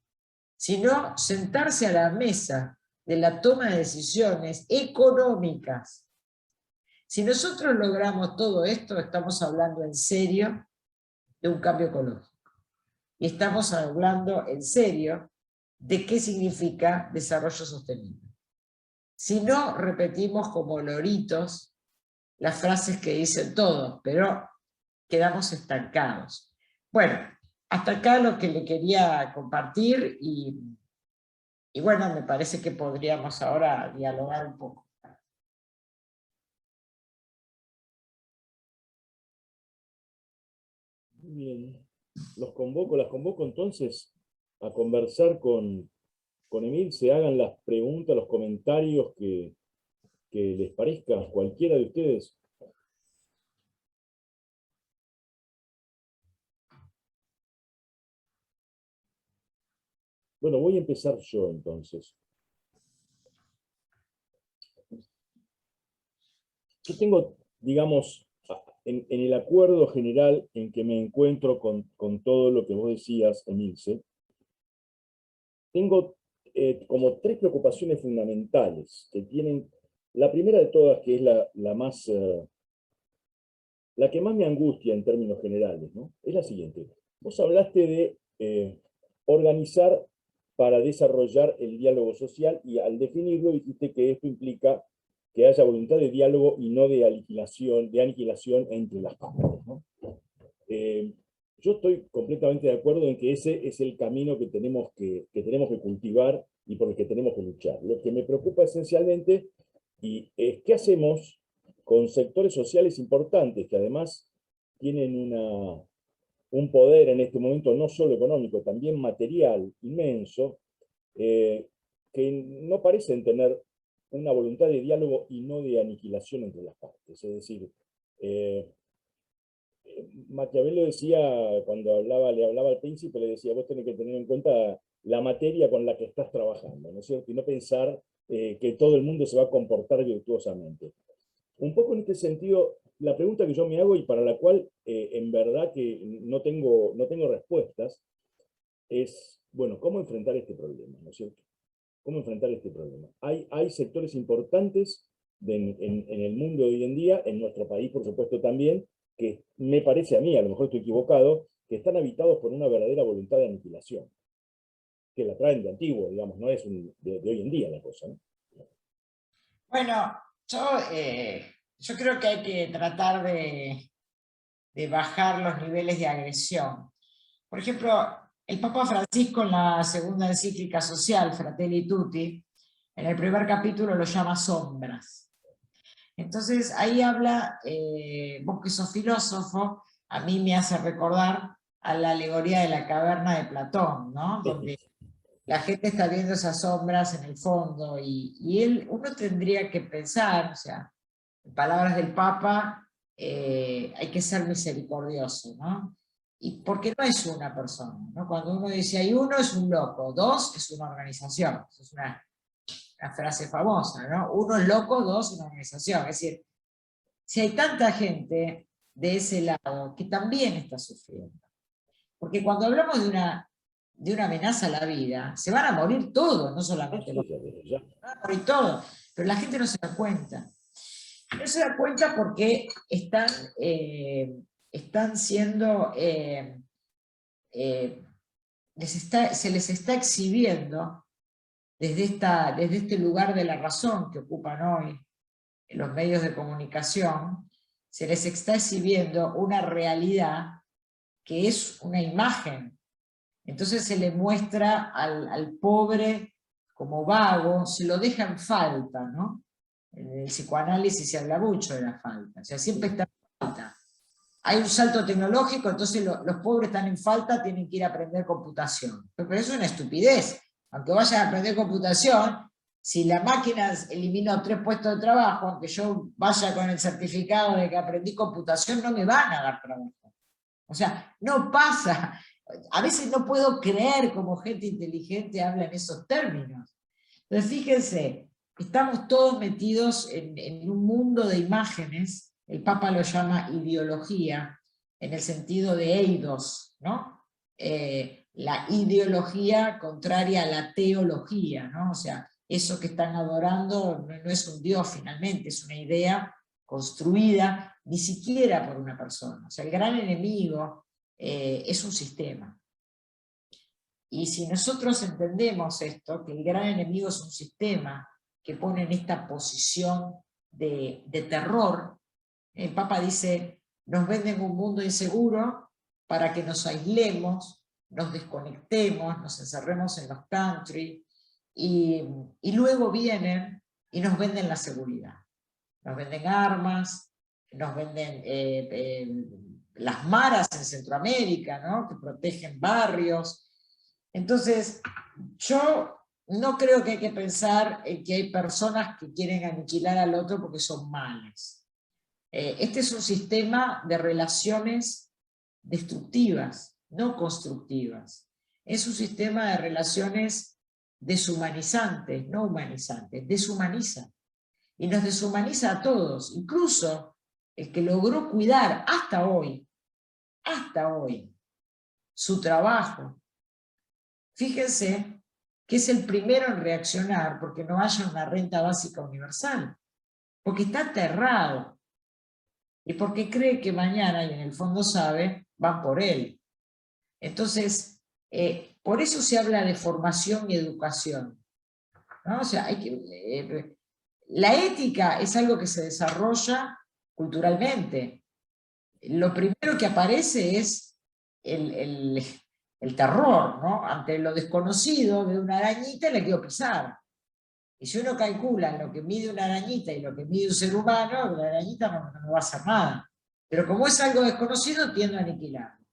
sino sentarse a la mesa de la toma de decisiones económicas. Si nosotros logramos todo esto, estamos hablando en serio de un cambio ecológico. Y estamos hablando en serio de qué significa desarrollo sostenible. Si no, repetimos como loritos las frases que dicen todos, pero quedamos estancados. Bueno, hasta acá lo que le quería compartir y bueno, me parece que podríamos ahora dialogar un poco. Muy bien. Las convoco entonces a conversar con Emil, se hagan las preguntas, los comentarios que les parezca, cualquiera de ustedes. Bueno, voy a empezar yo entonces. Yo tengo, digamos, en el acuerdo general en que me encuentro con todo lo que vos decías, Emilce, tengo como 3 preocupaciones fundamentales que tienen. La primera de todas, que es la que más me angustia en términos generales, ¿no? Es la siguiente. Vos hablaste de organizar para desarrollar el diálogo social, y al definirlo dijiste que esto implica que haya voluntad de diálogo y no de aniquilación entre las partes, ¿no? Yo estoy completamente de acuerdo en que ese es el camino que tenemos que cultivar y por el que tenemos que luchar. Lo que me preocupa esencialmente es qué hacemos con sectores sociales importantes que además tienen un poder en este momento no solo económico, también material inmenso, que no parecen tener una voluntad de diálogo y no de aniquilación entre las partes. Es decir, Maquiavelo decía, cuando le hablaba al príncipe, le decía, vos tenés que tener en cuenta la materia con la que estás trabajando, ¿no es cierto? Y no pensar que todo el mundo se va a comportar virtuosamente. Un poco en este sentido, la pregunta que yo me hago y para la cual en verdad que no tengo respuestas, es, bueno, ¿cómo enfrentar este problema? ¿No es cierto? ¿Cómo enfrentar este problema? Hay sectores importantes en el mundo de hoy en día, en nuestro país por supuesto también, que me parece a mí, a lo mejor estoy equivocado, que están habitados por una verdadera voluntad de aniquilación, que la traen de antiguo, digamos, no es de hoy en día la cosa, ¿no? Bueno, yo creo que hay que tratar de bajar los niveles de agresión. Por ejemplo, el Papa Francisco en la segunda encíclica social, Fratelli Tutti, en el primer capítulo lo llama sombras. Entonces ahí habla, vos que sos filósofo, a mí me hace recordar a la alegoría de la caverna de Platón, ¿no? Donde la gente está viendo esas sombras en el fondo y uno tendría que pensar, o sea, en palabras del Papa, hay que ser misericordioso, ¿no? Y porque no es una persona, ¿no? Cuando uno dice hay uno es un loco, 2 es una organización, es una frase famosa, ¿no? 1 es loco, 2 es una organización, es decir, si hay tanta gente de ese lado que también está sufriendo? Porque cuando hablamos de una amenaza a la vida, se van a morir todos, no solamente los... Ya. Van a morir todos, pero la gente no se da cuenta. No se da cuenta porque están siendo... se les está exhibiendo desde este lugar de la razón que ocupan hoy en los medios de comunicación, se les está exhibiendo una realidad que es una imagen. Entonces se le muestra al pobre como vago, se lo deja en falta, ¿no? En el psicoanálisis se habla mucho de la falta, o sea, siempre está en falta. Hay un salto tecnológico, entonces los pobres están en falta, tienen que ir a aprender computación. Pero eso es una estupidez. Aunque vayan a aprender computación, si la máquina eliminó 3 puestos de trabajo, aunque yo vaya con el certificado de que aprendí computación, no me van a dar trabajo. O sea, no pasa. A veces no puedo creer cómo gente inteligente habla en esos términos. Entonces, fíjense, estamos todos metidos en un mundo de imágenes. El Papa lo llama ideología, en el sentido de eidos, ¿no? La ideología contraria a la teología, ¿no? O sea, eso que están adorando no es un Dios finalmente, es una idea construida ni siquiera por una persona. O sea, el gran enemigo es un sistema. Y si nosotros entendemos esto, que el gran enemigo es un sistema que pone en esta posición de terror, el Papa dice, nos venden un mundo inseguro para que nos aislemos, nos desconectemos, nos encerremos en los country, y luego vienen y nos venden la seguridad. Nos venden armas, nos venden las maras en Centroamérica, ¿no? Que protegen barrios. Entonces, yo no creo que hay que pensar en que hay personas que quieren aniquilar al otro porque son malas. Este es un sistema de relaciones destructivas, no constructivas. Es un sistema de relaciones deshumanizantes, no humanizantes, deshumaniza. Y nos deshumaniza a todos, incluso el que logró cuidar hasta hoy, su trabajo. Fíjense que es el primero en reaccionar porque no haya una renta básica universal, porque está aterrado. Y porque cree que mañana, y en el fondo sabe, van por él. Entonces, por eso se habla de formación y educación, ¿no? O sea, la ética es algo que se desarrolla culturalmente. Lo primero que aparece es el terror, ¿no? Ante lo desconocido de una arañita le quiero pisar. Y si uno calcula lo que mide una arañita y lo que mide un ser humano, la arañita no va a hacer nada. Pero como es algo desconocido, tiendo a aniquilarlo.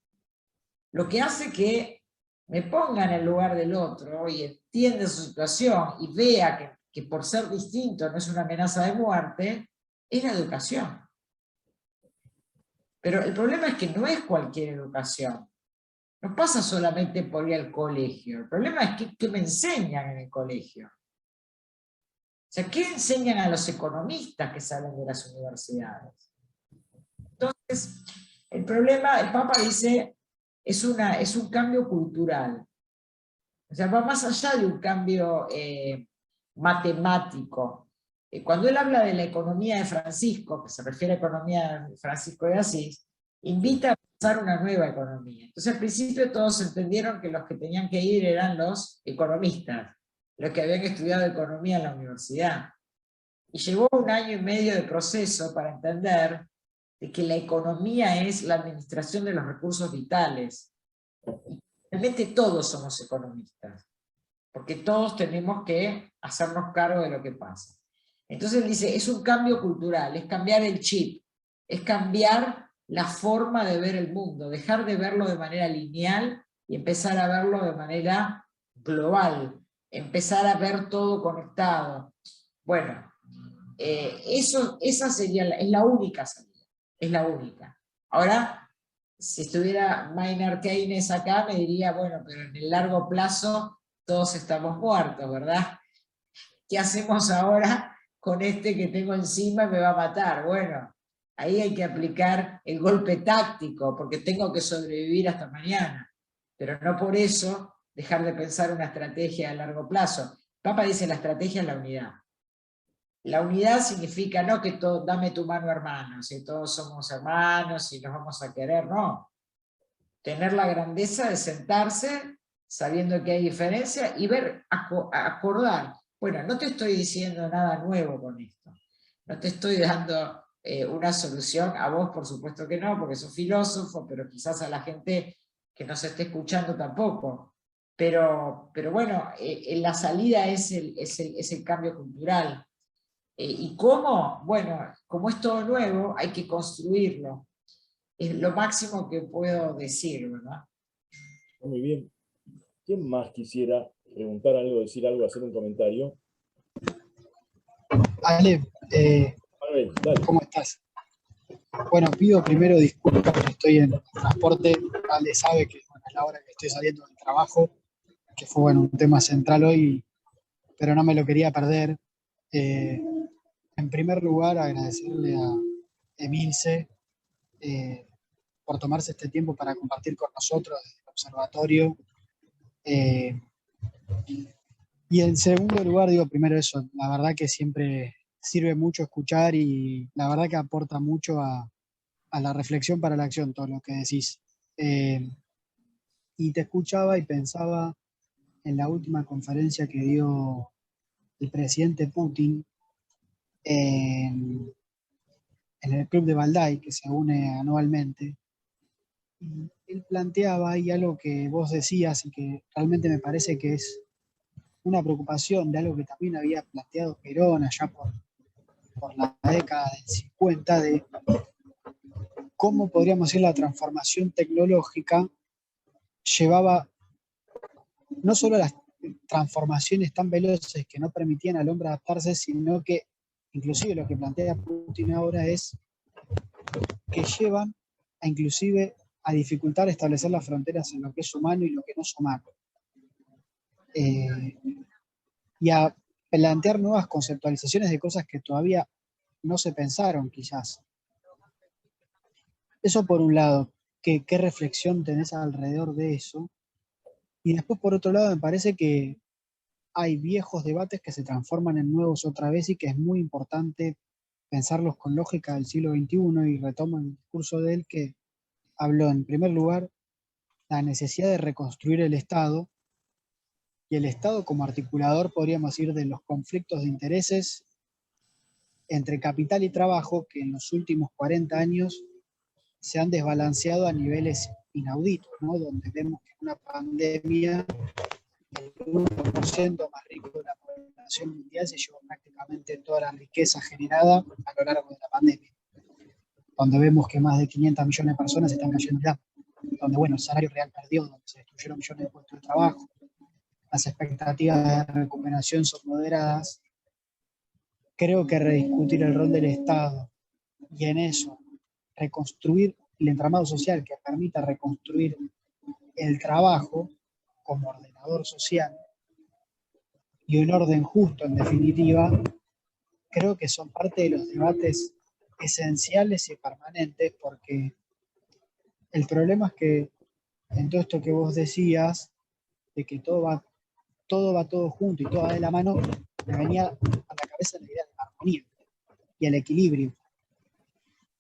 Lo que hace que me ponga en el lugar del otro y entienda su situación y vea que por ser distinto no es una amenaza de muerte, es la educación. Pero el problema es que no es cualquier educación. No pasa solamente por ir al colegio. El problema es qué me enseñan en el colegio. O sea, ¿qué enseñan a los economistas que salen de las universidades? Entonces, el problema, el Papa dice, es un cambio cultural. O sea, va más allá de un cambio matemático. Cuando él habla de la economía de Francisco, que se refiere a la economía de Francisco de Asís, invita a pensar una nueva economía. Entonces, al principio todos entendieron que los que tenían que ir eran los economistas, los que habían estudiado economía en la universidad. Y llevó 1 año y medio de proceso para entender de que la economía es la administración de los recursos vitales. Y realmente todos somos economistas, porque todos tenemos que hacernos cargo de lo que pasa. Entonces él dice, es un cambio cultural, es cambiar el chip, es cambiar la forma de ver el mundo, dejar de verlo de manera lineal y empezar a verlo de manera global, empezar a ver todo conectado. Bueno, esa sería es la única salida, es la única. Ahora, si estuviera Maynard Keynes acá, me diría, bueno, pero en el largo plazo todos estamos muertos, ¿verdad? ¿Qué hacemos ahora con este que tengo encima y me va a matar? Bueno, ahí hay que aplicar el golpe táctico, porque tengo que sobrevivir hasta mañana, pero no por eso dejar de pensar una estrategia a largo plazo. Papa dice, la estrategia es la unidad. La unidad significa no que todo, dame tu mano hermano, si todos somos hermanos y nos vamos a querer, no. Tener la grandeza de sentarse sabiendo que hay diferencia y ver, acordar. Bueno, no te estoy diciendo nada nuevo con esto. No te estoy dando una solución, a vos por supuesto que no, porque sos filósofo, pero quizás a la gente que nos esté escuchando tampoco. Pero bueno, la salida es el cambio cultural. ¿Y cómo? Bueno, como es todo nuevo, hay que construirlo. Es lo máximo que puedo decir, ¿verdad? Muy bien. ¿Quién más quisiera preguntar algo, decir algo, hacer un comentario? Ale, Manuel, dale. ¿cómo estás? Bueno, pido primero disculpas, estoy en transporte. Ale sabe que bueno, es la hora que estoy saliendo del trabajo, que fue bueno, un tema central hoy, pero no me lo quería perder. En primer lugar, agradecerle a Emilce por tomarse este tiempo para compartir con nosotros desde el observatorio. Y en segundo lugar, digo primero eso, la verdad que siempre sirve mucho escuchar y la verdad que aporta mucho a la reflexión para la acción, todo lo que decís. Y te escuchaba y pensaba en la última conferencia que dio el presidente Putin en el Club de Valdai, que se une anualmente. Y él planteaba ahí algo que vos decías y que realmente me parece que es una preocupación de algo que también había planteado Perón allá por la década del 50, de cómo podríamos decir la transformación tecnológica llevaba no solo a las transformaciones tan veloces que no permitían al hombre adaptarse, sino que inclusive lo que plantea Putin ahora es que llevan a inclusive a dificultar establecer las fronteras en lo que es humano y lo que no es humano. Y a plantear nuevas conceptualizaciones de cosas que todavía no se pensaron quizás. Eso por un lado, ¿qué reflexión tenés alrededor de eso? Y después por otro lado me parece que hay viejos debates que se transforman en nuevos otra vez y que es muy importante pensarlos con lógica del siglo XXI, y retomo el discurso de él que habló en primer lugar la necesidad de reconstruir el Estado, y el Estado como articulador, podríamos decir, de los conflictos de intereses entre capital y trabajo que en los últimos 40 años se han desbalanceado a niveles inauditos, ¿no? Donde vemos que una pandemia, el 1% más rico de la población mundial se llevó prácticamente toda la riqueza generada a lo largo de la pandemia. Donde vemos que más de 500 millones de personas están cayendo en hambre. Donde, bueno, el salario real perdió, donde se destruyeron millones de puestos de trabajo. Las expectativas de recuperación son moderadas. Creo que rediscutir el rol del Estado y en eso reconstruir el entramado social que permita reconstruir el trabajo como ordenador social y un orden justo en definitiva, creo que son parte de los debates esenciales y permanentes, porque el problema es que en todo esto que vos decías, de que todo va todo junto y todo va de la mano, me venía a la cabeza la idea de la armonía y el equilibrio.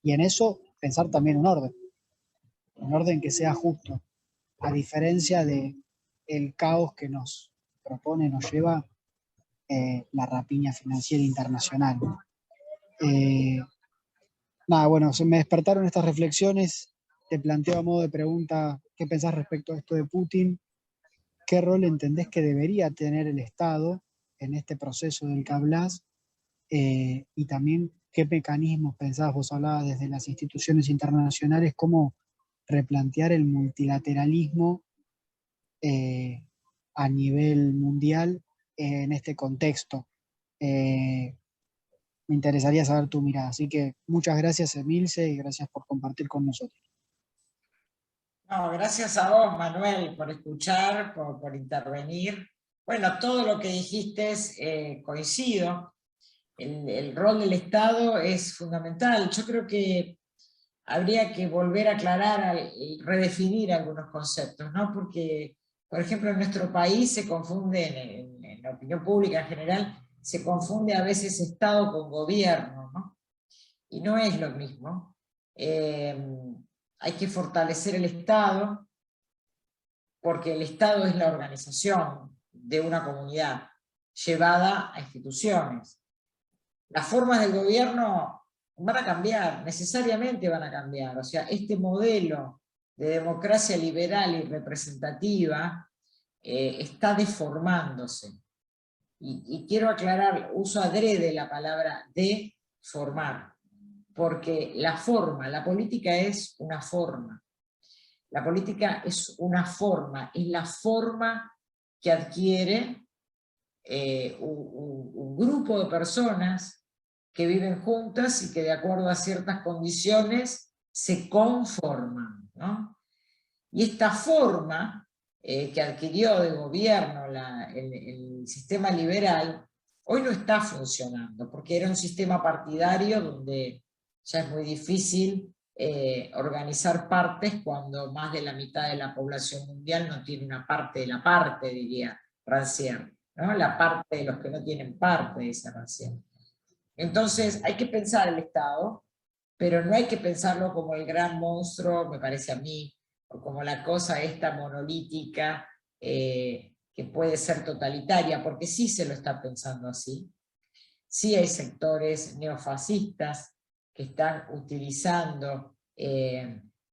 Y en eso pensar también un orden que sea justo, a diferencia de el caos que nos propone, nos lleva la rapiña financiera internacional. Nada, bueno, se me despertaron estas reflexiones, te planteo a modo de pregunta, ¿qué pensás respecto a esto de Putin? ¿Qué rol entendés que debería tener el Estado en este proceso del que hablás? Y también, ¿qué mecanismos pensás? Vos hablabas desde las instituciones internacionales, ¿cómo replantear el multilateralismo a nivel mundial en este contexto? Me interesaría saber tu mirada. Así que muchas gracias, Emilce, y gracias por compartir con nosotros. No, gracias a vos, Manuel, por escuchar, por intervenir. Bueno, todo lo que dijiste coincido. el rol del Estado es fundamental. Yo creo que habría que volver a aclarar y redefinir algunos conceptos, ¿no? Porque, por ejemplo, en nuestro país se confunde, en la opinión pública en general, se confunde a veces Estado con gobierno, ¿no? Y no es lo mismo. Hay que fortalecer el Estado, porque el Estado es la organización de una comunidad llevada a instituciones. Las formas del gobierno van a cambiar, necesariamente van a cambiar. O sea, este modelo de democracia liberal y representativa está deformándose. Y quiero aclarar, uso adrede la palabra deformar, porque la forma, la política es una forma. La política es una forma, es la forma que adquiere un grupo de personas que viven juntas y que de acuerdo a ciertas condiciones se conforman, ¿no? Y esta forma que adquirió de gobierno el sistema liberal, hoy no está funcionando, porque era un sistema partidario donde ya es muy difícil organizar partes cuando más de la mitad de la población mundial no tiene una parte de la parte, diría Rancière, ¿no? La parte de los que no tienen parte de esa Rancière. Entonces hay que pensar el Estado, pero no hay que pensarlo como el gran monstruo, me parece a mí, o como la cosa esta monolítica que puede ser totalitaria, porque sí se lo está pensando así. Sí hay sectores neofascistas que están utilizando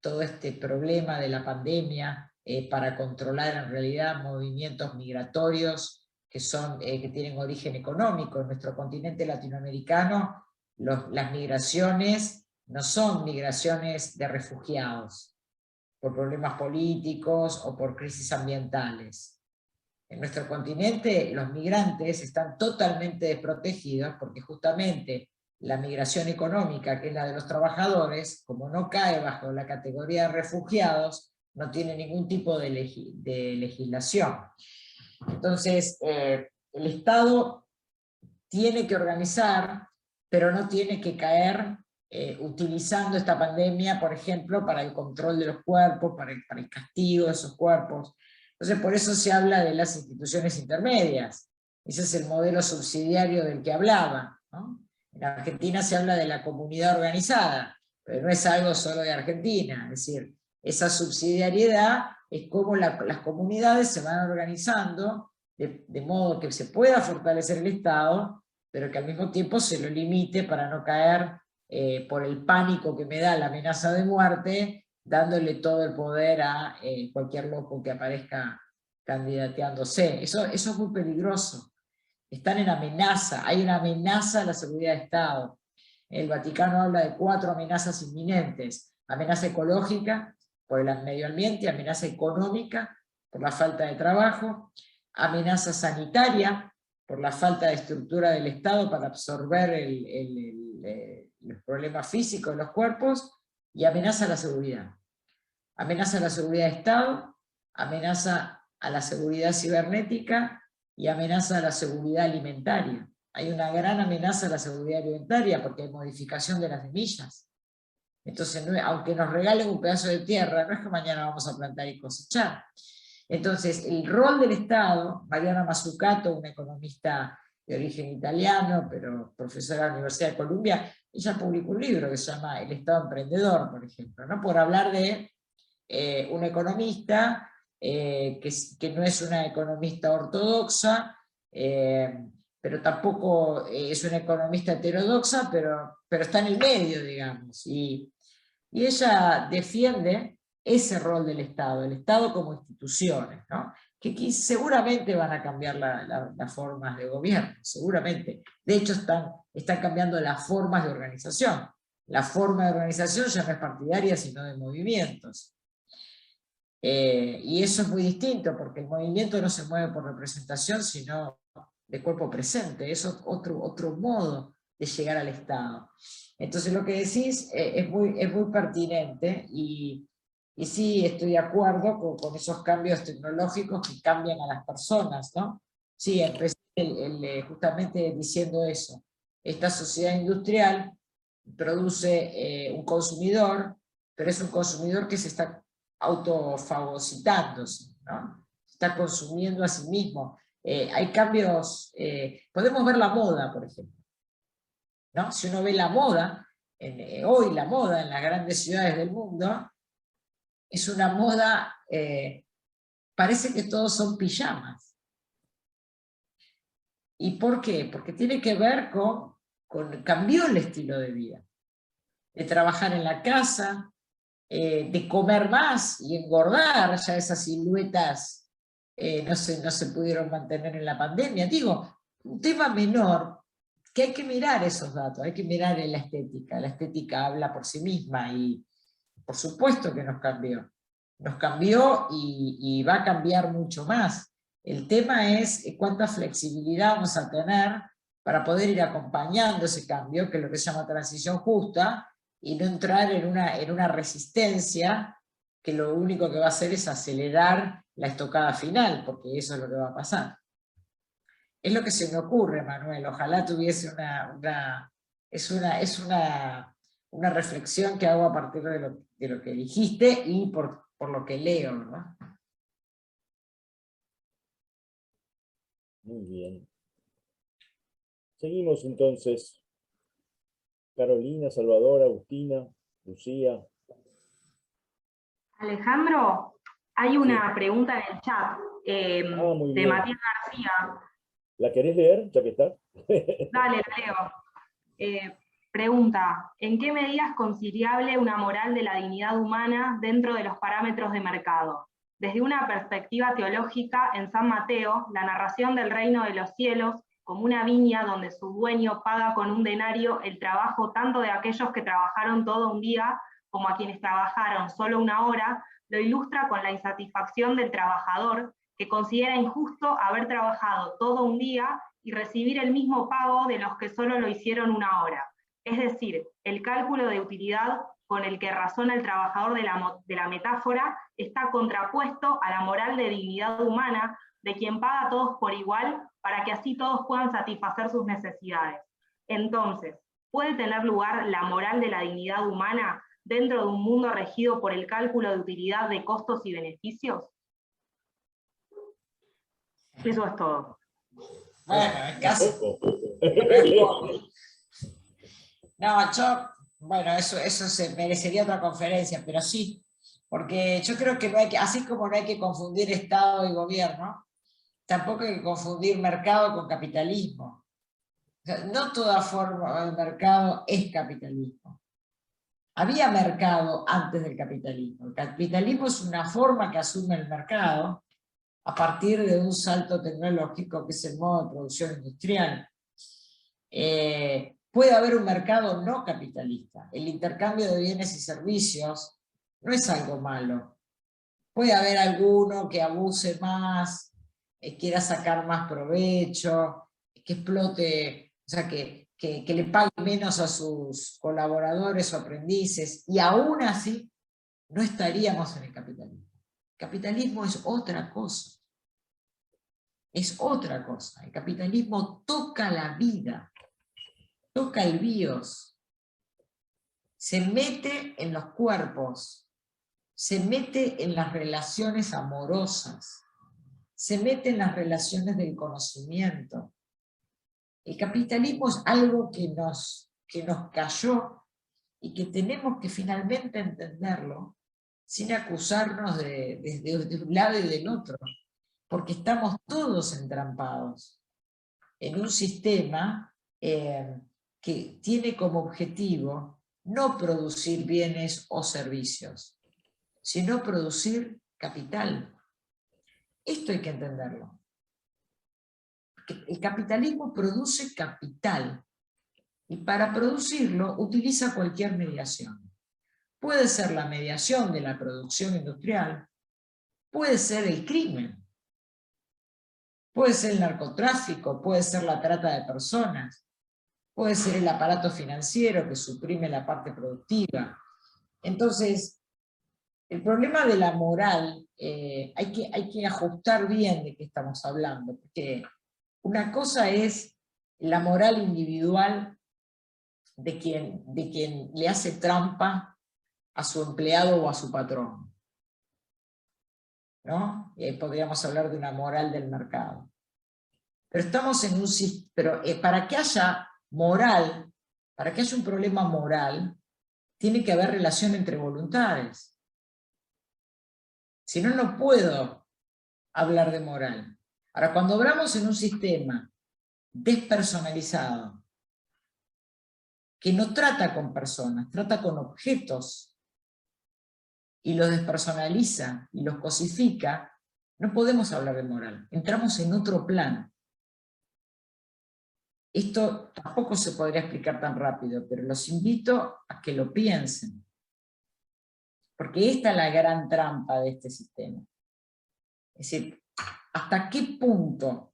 todo este problema de la pandemia para controlar en realidad movimientos migratorios que tienen origen económico. En nuestro continente latinoamericano las migraciones no son migraciones de refugiados por problemas políticos o por crisis ambientales. En nuestro continente los migrantes están totalmente desprotegidos porque justamente la migración económica, que es la de los trabajadores, como no cae bajo la categoría de refugiados, no tiene ningún tipo de legislación. Entonces, el Estado tiene que organizar, pero no tiene que caer utilizando esta pandemia, por ejemplo, para el control de los cuerpos, para el castigo de esos cuerpos. Entonces, por eso se habla de las instituciones intermedias. Ese es el modelo subsidiario del que hablaba, ¿no? En Argentina se habla de la comunidad organizada, pero no es algo solo de Argentina. Es decir, esa subsidiariedad es cómo las comunidades se van organizando de modo que se pueda fortalecer el Estado, pero que al mismo tiempo se lo limite para no caer por el pánico que me da la amenaza de muerte, dándole todo el poder a cualquier loco que aparezca candidateándose. Eso es muy peligroso. Están en amenaza, hay una amenaza a la seguridad de Estado. El Vaticano habla de 4 amenazas inminentes: amenaza ecológica, por el medio ambiente; amenaza económica, por la falta de trabajo; amenaza sanitaria, por la falta de estructura del Estado para absorber los problemas físicos de los cuerpos; y amenaza a la seguridad. Amenaza a la seguridad de Estado, amenaza a la seguridad cibernética y amenaza a la seguridad alimentaria. Hay una gran amenaza a la seguridad alimentaria porque hay modificación de las semillas. Entonces, aunque nos regalen un pedazo de tierra, no es que mañana vamos a plantar y cosechar. Entonces, el rol del Estado, Mariana Mazzucato, una economista de origen italiano, pero profesora de la Universidad de Columbia, ella publicó un libro que se llama El Estado Emprendedor, por ejemplo, ¿no? Por hablar de una economista que no es una economista ortodoxa, pero tampoco es una economista heterodoxa, pero está en el medio, digamos. Y ella defiende ese rol del Estado, el Estado como instituciones, ¿no? Que seguramente van a cambiar las formas de gobierno, seguramente. De hecho, están cambiando las formas de organización. La forma de organización ya no es partidaria, sino de movimientos. Y eso es muy distinto, porque el movimiento no se mueve por representación, sino de cuerpo presente. Es otro modo de llegar al Estado. Entonces lo que decís es muy pertinente, y sí estoy de acuerdo con esos cambios tecnológicos que cambian a las personas, ¿no? Sí, empecé justamente diciendo eso. esta sociedad industrial produce un consumidor, pero es un consumidor que se está autofagocitándose, ¿no? Está consumiendo a sí mismo. Hay cambios, podemos ver la moda, por ejemplo, ¿no? Si uno ve la moda, hoy la moda en las grandes ciudades del mundo, es una moda, parece que todos son pijamas. ¿Y por qué? Porque tiene que ver con cambió el estilo de vida, de trabajar en la casa, de comer más y engordar, ya esas siluetas no se pudieron mantener en la pandemia. Digo, un tema menor, que hay que mirar esos datos, hay que mirar en la estética habla por sí misma y por supuesto que nos cambió y va a cambiar mucho más. El tema es cuánta flexibilidad vamos a tener para poder ir acompañando ese cambio, que es lo que se llama transición justa, y no entrar en una resistencia que lo único que va a hacer es acelerar la estocada final, porque eso es lo que va a pasar. Es lo que se me ocurre, Manuel, ojalá tuviese una reflexión que hago a partir de lo que dijiste y por lo que leo, ¿no? Muy bien. Seguimos entonces. Carolina, Salvador, Agustina, Lucía. Alejandro, hay una pregunta en el chat Muy de bien. Matías García. ¿La querés leer, ya que está? Dale, Leo. Pregunta, ¿en qué medida es conciliable una moral de la dignidad humana dentro de los parámetros de mercado? Desde una perspectiva teológica, en San Mateo, la narración del reino de los cielos, como una viña donde su dueño paga con un denario el trabajo tanto de aquellos que trabajaron todo un día como a quienes trabajaron solo una hora, lo ilustra con la insatisfacción del trabajador, que considera injusto haber trabajado todo un día y recibir el mismo pago de los que solo lo hicieron una hora. Es decir, el cálculo de utilidad con el que razona el trabajador de la metáfora está contrapuesto a la moral de dignidad humana de quien paga a todos por igual para que así todos puedan satisfacer sus necesidades. Entonces, ¿puede tener lugar la moral de la dignidad humana dentro de un mundo regido por el cálculo de utilidad de costos y beneficios? Eso es todo. Bueno, es casi... Bueno, eso se merecería otra conferencia, pero sí, porque yo creo que no hay que, así como no hay que confundir Estado y gobierno, tampoco hay que confundir mercado con capitalismo. O sea, no toda forma de mercado es capitalismo. Había mercado antes del capitalismo. El capitalismo es una forma que asume el mercado a partir de un salto tecnológico que es el modo de producción industrial. Puede haber un mercado no capitalista. El intercambio de bienes y servicios no es algo malo. Puede haber alguno que abuse más, quiera sacar más provecho, que explote, o sea, que le pague menos a sus colaboradores o aprendices, y aún así no estaríamos en el capitalismo. El capitalismo es otra cosa. Es otra cosa. El capitalismo toca la vida, toca el bios, se mete en los cuerpos, se mete en las relaciones amorosas, se mete en las relaciones del conocimiento. El capitalismo es algo que nos cayó y que tenemos que finalmente entenderlo sin acusarnos de un lado y del otro, porque estamos todos entrampados en un sistema que tiene como objetivo no producir bienes o servicios, sino producir capital. Esto hay que entenderlo. Porque el capitalismo produce capital y para producirlo utiliza cualquier mediación. Puede ser la mediación de la producción industrial, puede ser el crimen, puede ser el narcotráfico, puede ser la trata de personas, puede ser el aparato financiero que suprime la parte productiva. Entonces, el problema de la moral, hay que ajustar bien de qué estamos hablando, porque una cosa es la moral individual de quien le hace trampa a su empleado o a su patrón, ¿no? Y ahí podríamos hablar de una moral del mercado. Pero estamos en un sistema, pero para que haya moral, para que haya un problema moral, tiene que haber relación entre voluntades. Si no, no puedo hablar de moral. Ahora, cuando hablamos en un sistema despersonalizado, que no trata con personas, trata con objetos, y los despersonaliza y los cosifica, no podemos hablar de moral. Entramos en otro plano. Esto tampoco se podría explicar tan rápido, pero los invito a que lo piensen. Porque esta es la gran trampa de este sistema. Es decir, ¿hasta qué punto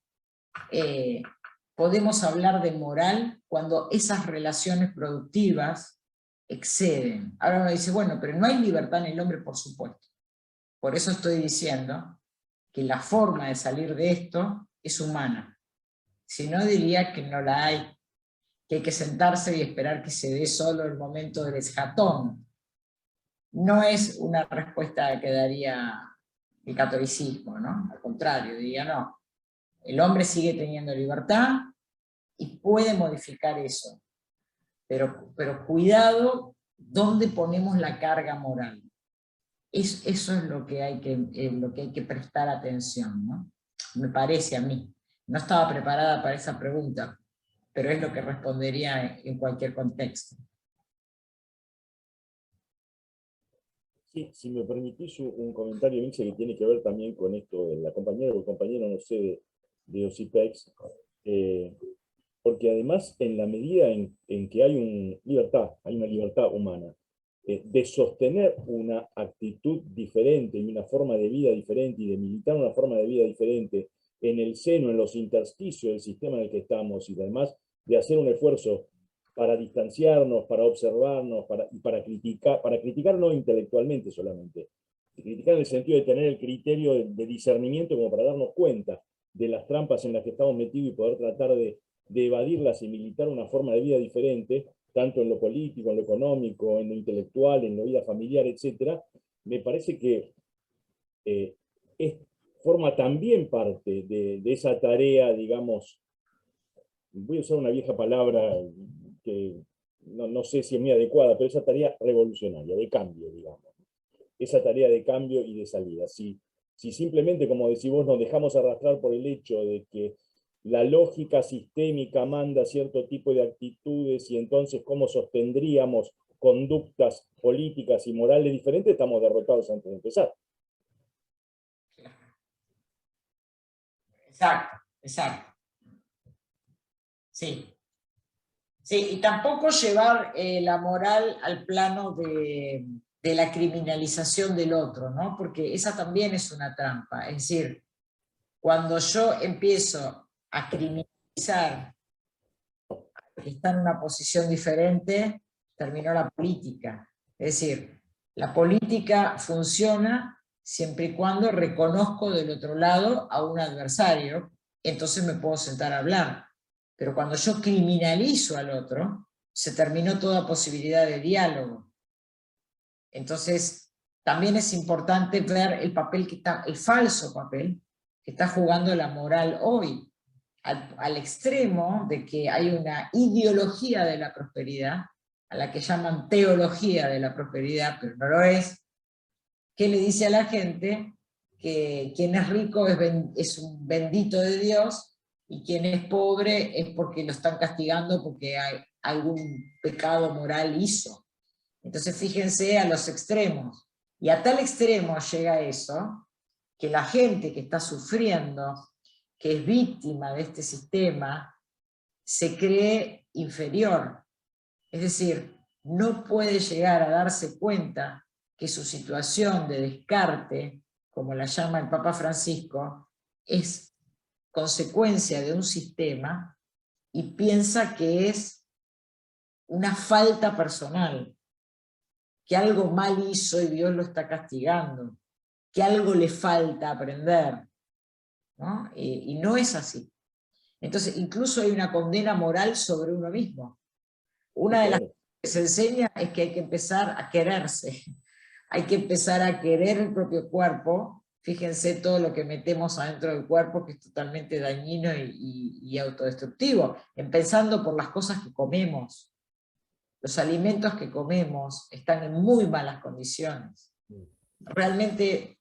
podemos hablar de moral cuando esas relaciones productivas exceden? Ahora uno dice, bueno, pero no hay libertad en el hombre, por supuesto. Por eso estoy diciendo que la forma de salir de esto es humana. Si no, diría que no la hay, que hay que sentarse y esperar que se dé solo el momento del escatón. No es una respuesta que daría el catolicismo, ¿no? Al contrario, diría no. El hombre sigue teniendo libertad y puede modificar eso. Pero cuidado dónde ponemos la carga moral. Eso es lo que hay que prestar atención, ¿no? Me parece a mí. No estaba preparada para esa pregunta, pero es lo que respondería en cualquier contexto. Sí, si me permitís un comentario, Vince, que tiene que ver también con esto de la compañera o el compañero, no sé, de OSIPEX, porque además en la medida en que hay una libertad humana, de sostener una actitud diferente y una forma de vida diferente y de militar una forma de vida diferente en el seno, en los intersticios del sistema en el que estamos y además de hacer un esfuerzo para distanciarnos, para observarnos, para criticar no intelectualmente solamente, criticar en el sentido de tener el criterio de discernimiento como para darnos cuenta de las trampas en las que estamos metidos y poder tratar de evadirlas y militar una forma de vida diferente, tanto en lo político, en lo económico, en lo intelectual, en la vida familiar, etc., me parece que forma también parte de esa tarea, digamos, voy a usar una vieja palabra que no sé si es muy adecuada, pero esa tarea revolucionaria, de cambio, digamos. Esa tarea de cambio y de salida. Si simplemente, como decís vos, nos dejamos arrastrar por el hecho de que la lógica sistémica manda cierto tipo de actitudes y entonces cómo sostendríamos conductas políticas y morales diferentes, estamos derrotados antes de empezar. Exacto. Sí. Sí, y tampoco llevar la moral al plano de la criminalización del otro, ¿no? Porque esa también es una trampa. Es decir, cuando yo empiezo a criminalizar a que está en una posición diferente, terminó la política. Es decir, la política funciona siempre y cuando reconozco del otro lado a un adversario, entonces me puedo sentar a hablar. Pero cuando yo criminalizo al otro, se terminó toda posibilidad de diálogo. Entonces, también es importante ver el papel el falso papel que está jugando la moral hoy, al extremo de que hay una ideología de la prosperidad, a la que llaman teología de la prosperidad, pero no lo es, que le dice a la gente que quien es rico es un bendito de Dios, y quien es pobre es porque lo están castigando porque algún pecado moral hizo. Entonces fíjense a los extremos. Y a tal extremo llega eso, que la gente que está sufriendo, que es víctima de este sistema, se cree inferior. Es decir, no puede llegar a darse cuenta que su situación de descarte, como la llama el Papa Francisco, es consecuencia de un sistema y piensa que es una falta personal, que algo mal hizo y Dios lo está castigando, que algo le falta aprender, ¿no? Y no es así. Entonces, incluso hay una condena moral sobre uno mismo. Una de las cosas que se enseña es que hay que empezar a quererse. Hay que empezar a querer el propio cuerpo. Fíjense todo lo que metemos adentro del cuerpo, que es totalmente dañino y autodestructivo. Empezando por las cosas que comemos. Los alimentos que comemos están en muy malas condiciones. Realmente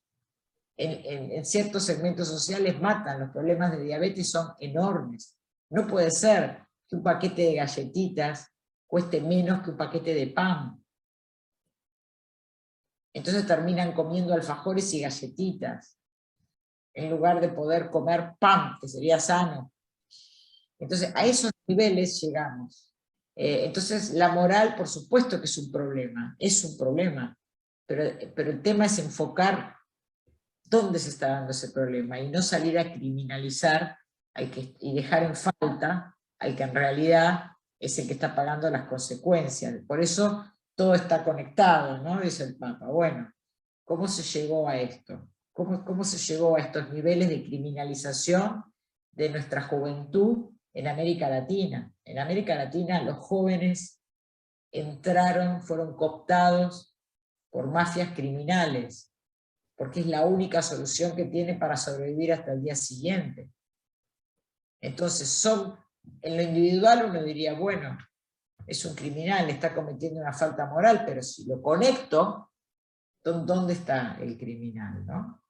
en ciertos segmentos sociales matan. Los problemas de diabetes son enormes. No puede ser que un paquete de galletitas cueste menos que un paquete de pan. Entonces terminan comiendo alfajores y galletitas, en lugar de poder comer pan, que sería sano. Entonces a esos niveles llegamos. Entonces la moral, por supuesto que es un problema, pero el tema es enfocar dónde se está dando ese problema y no salir a criminalizar y dejar en falta al que en realidad es el que está pagando las consecuencias. Por eso todo está conectado, ¿no? Dice el Papa. Bueno, ¿cómo se llegó a esto? ¿Cómo se llegó a estos niveles de criminalización de nuestra juventud en América Latina? En América Latina los jóvenes fueron cooptados por mafias criminales, porque es la única solución que tiene para sobrevivir hasta el día siguiente. Entonces en lo individual uno diría, bueno, es un criminal, está cometiendo una falta moral, pero si lo conecto, ¿dónde está el criminal? ¿No?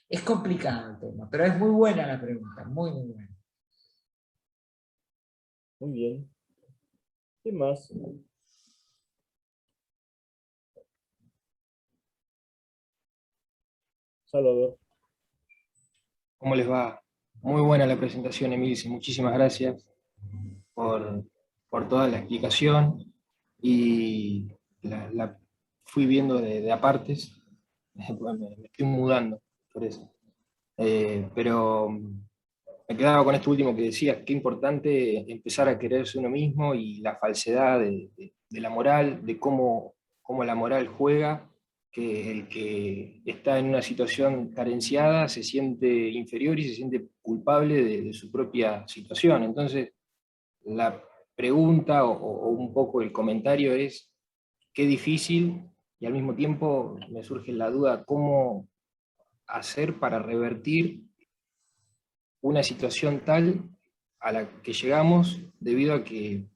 Es complicado el tema, pero es muy buena la pregunta, muy buena. Muy bien. ¿Qué más? Salvador. ¿Cómo les va? Muy buena la presentación, Emilce. Muchísimas gracias por toda la explicación y la fui viendo de apartes. Me estoy mudando por eso. Pero me quedaba con esto último que decías, qué importante empezar a quererse uno mismo y la falsedad de la moral, de cómo la moral juega, que el que está en una situación carenciada se siente inferior y se siente culpable de su propia situación. Entonces, la pregunta o un poco el comentario es, qué difícil, y al mismo tiempo me surge la duda, cómo hacer para revertir una situación tal a la que llegamos debido a que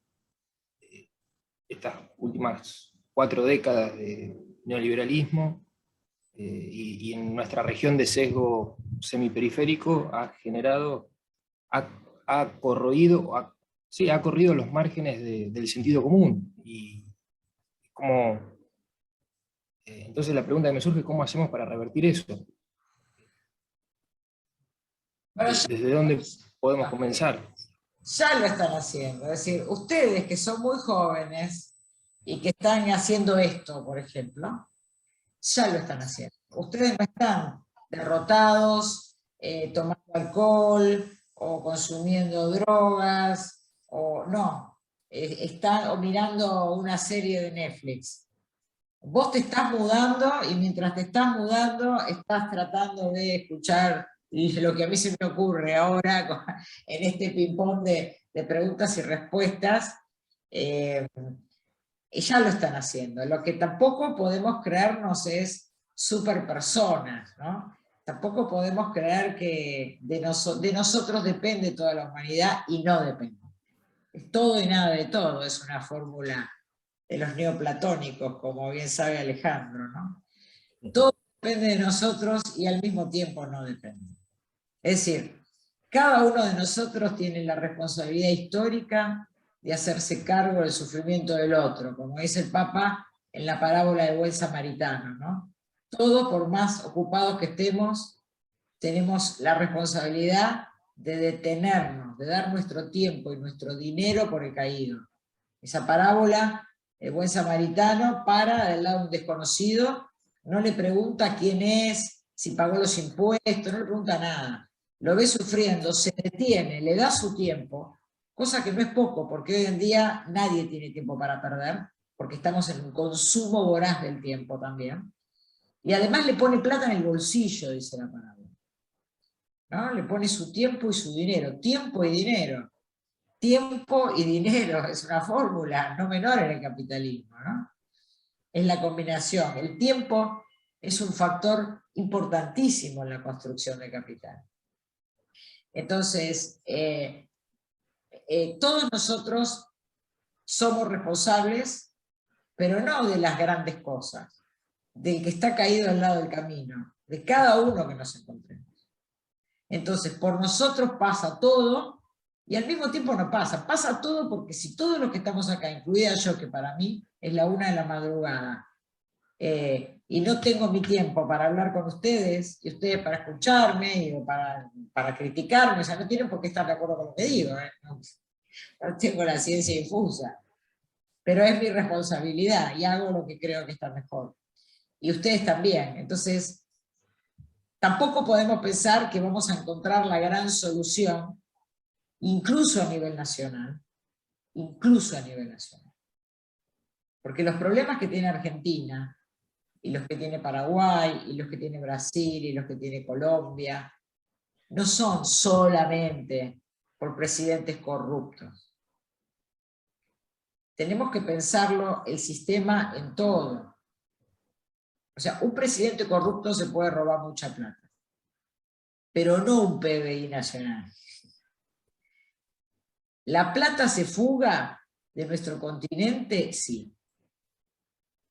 estas últimas 4 décadas de neoliberalismo y en nuestra región de sesgo semiperiférico ha corroído los márgenes del sentido común. Y entonces la pregunta que me surge es cómo hacemos para revertir eso. ¿Desde dónde podemos comenzar? Ya lo están haciendo, es decir, ustedes que son muy jóvenes y que están haciendo esto, por ejemplo, ya lo están haciendo. Ustedes no están derrotados, tomando alcohol o consumiendo drogas, o no, están mirando una serie de Netflix. Vos te estás mudando y mientras te estás mudando estás tratando de escuchar lo que a mí se me ocurre ahora en este ping-pong de preguntas y respuestas. Ya lo están haciendo. Lo que tampoco podemos creernos es superpersonas, ¿no? Tampoco podemos creer que de nosotros depende toda la humanidad y no depende. Es todo y nada de todo, es una fórmula de los neoplatónicos, como bien sabe Alejandro, ¿no? Todo depende de nosotros y al mismo tiempo no depende. Es decir, cada uno de nosotros tiene la responsabilidad histórica de hacerse cargo del sufrimiento del otro, como dice el Papa en la parábola del buen samaritano, ¿no? Todos, por más ocupados que estemos, tenemos la responsabilidad de detenernos, de dar nuestro tiempo y nuestro dinero por el caído. Esa parábola, el buen samaritano para del lado de un desconocido, no le pregunta quién es, si pagó los impuestos, no le pregunta nada. Lo ve sufriendo, se detiene, le da su tiempo, cosa que no es poco, porque hoy en día nadie tiene tiempo para perder, porque estamos en un consumo voraz del tiempo también. Y además le pone plata en el bolsillo, dice la parábola. ¿no? Le pone su tiempo y su dinero. Tiempo y dinero. Tiempo y dinero es una fórmula no menor en el capitalismo, ¿no? Es la combinación. El tiempo es un factor importantísimo en la construcción de capital. Entonces, todos nosotros somos responsables, pero no de las grandes cosas, del que está caído al lado del camino, de cada uno que nos encontremos. Entonces, por nosotros pasa todo, y al mismo tiempo no pasa. Pasa todo porque si todos los que estamos acá, incluida yo, que para mí es la 1 de la madrugada, y no tengo mi tiempo para hablar con ustedes, y ustedes para escucharme, o para criticarme, o sea, no tienen por qué estar de acuerdo con lo que digo, no tengo la ciencia infusa, pero es mi responsabilidad, y hago lo que creo que está mejor. Y ustedes también. Entonces, tampoco podemos pensar que vamos a encontrar la gran solución, incluso a nivel nacional, porque los problemas que tiene Argentina, y los que tiene Paraguay, y los que tiene Brasil, y los que tiene Colombia, no son solamente por presidentes corruptos. Tenemos que pensarlo el sistema en todo. O sea, un presidente corrupto se puede robar mucha plata, pero no un PBI nacional. ¿La plata se fuga de nuestro continente? Sí.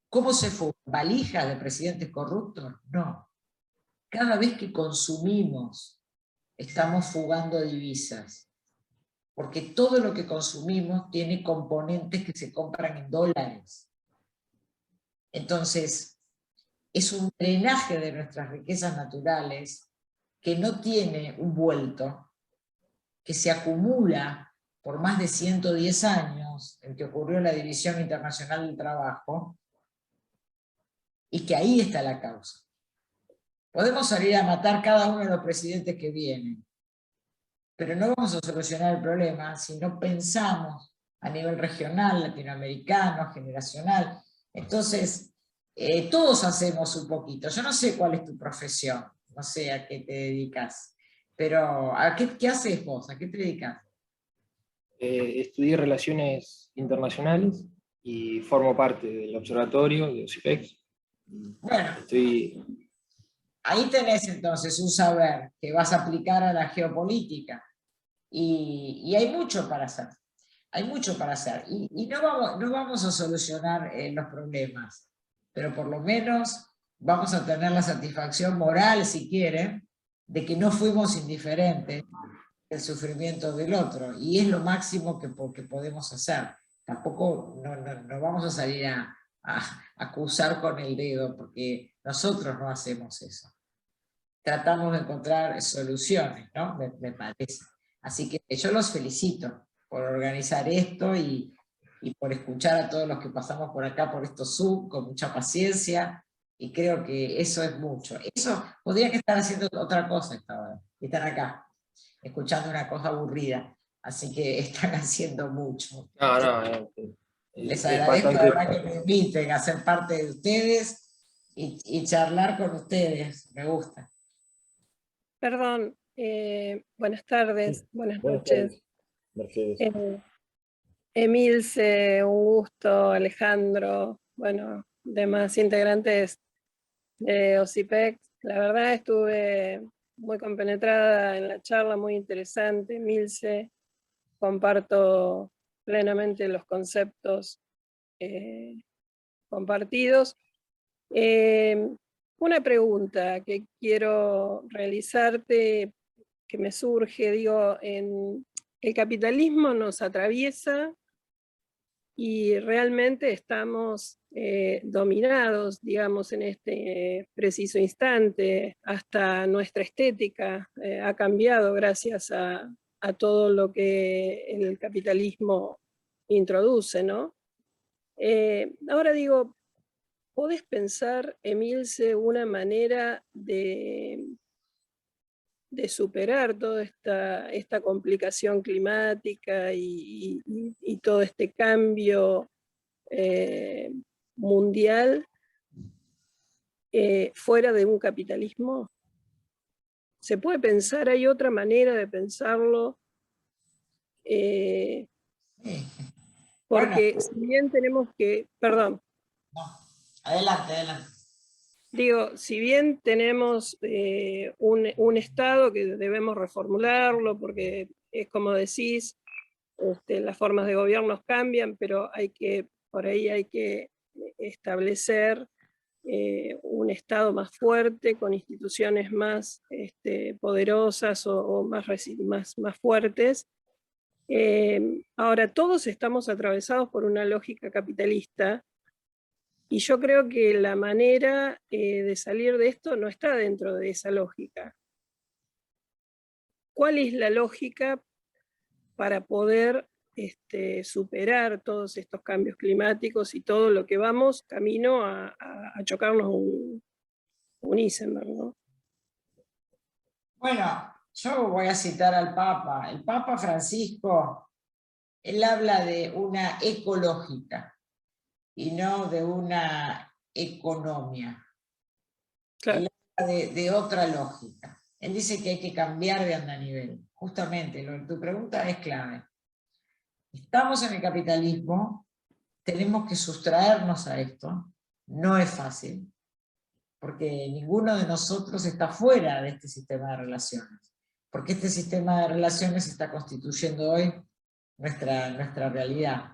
¿Cómo se fuga? ¿Valijas de presidentes corruptos? No. Cada vez que consumimos, estamos fugando divisas. Porque todo lo que consumimos tiene componentes que se compran en dólares. Entonces, es un drenaje de nuestras riquezas naturales que no tiene un vuelto, que se acumula por más de 110 años, en que ocurrió la División Internacional del Trabajo, y que ahí está la causa. Podemos salir a matar cada uno de los presidentes que vienen, pero no vamos a solucionar el problema si no pensamos a nivel regional, latinoamericano, generacional. Entonces, todos hacemos un poquito. Yo no sé cuál es tu profesión, no sé a qué te dedicas, pero ¿qué haces vos? ¿A qué te dedicas? Estudié Relaciones Internacionales y formo parte del observatorio de OSIPEX. Bueno, ahí tenés entonces un saber que vas a aplicar a la geopolítica. Y hay mucho para hacer. Hay mucho para hacer. Y no vamos a solucionar los problemas, pero por lo menos vamos a tener la satisfacción moral, si quieren, de que no fuimos indiferentes del sufrimiento del otro. Y es lo máximo que podemos hacer. Tampoco no vamos a salir a acusar con el dedo, porque nosotros no hacemos eso. Tratamos de encontrar soluciones, ¿no? Me parece. Así que yo los felicito por organizar esto y por escuchar a todos los que pasamos por acá, por estos Zoom, con mucha paciencia, y creo que eso es mucho. Eso podría que estar haciendo otra cosa esta hora, están acá, escuchando una cosa aburrida, así que están haciendo mucho. Les agradezco la verdad que me inviten a ser parte de ustedes y charlar con ustedes, me gusta. Perdón, buenas tardes, buenas noches. Mercedes. Emilce, un gusto, Alejandro, bueno, demás integrantes de OSIPEX. La verdad estuve muy compenetrada en la charla, muy interesante. Emilce, comparto plenamente los conceptos compartidos. Una pregunta que quiero realizarte, que me surge, digo, el capitalismo nos atraviesa y realmente estamos dominados, digamos, en este preciso instante. Hasta nuestra estética ha cambiado gracias a todo lo que el capitalismo introduce, ¿no? Ahora digo, ¿podés pensar, Emilce, una manera de superar toda esta complicación climática y todo este cambio mundial fuera de un capitalismo? ¿Se puede pensar? ¿Hay otra manera de pensarlo? Sí. Porque Bueno, si bien tenemos que, perdón, no. Adelante, adelante. digo, si bien tenemos un Estado que debemos reformularlo, porque es como decís, las formas de gobierno cambian, pero por ahí hay que establecer un Estado más fuerte, con instituciones más poderosas o más fuertes. Ahora, todos estamos atravesados por una lógica capitalista, y yo creo que la manera de salir de esto no está dentro de esa lógica. ¿Cuál es la lógica para poder superar todos estos cambios climáticos y todo lo que vamos camino a chocarnos un iceberg, ¿no? Bueno, yo voy a citar al Papa. El Papa Francisco, él habla de una ecológica y no de una economía. Claro. Él habla de otra lógica. Él dice que hay que cambiar de andanivel. Justamente, tu pregunta es clave. Estamos en el capitalismo, tenemos que sustraernos a esto. No es fácil, porque ninguno de nosotros está fuera de este sistema de relaciones. Porque este sistema de relaciones está constituyendo hoy nuestra realidad.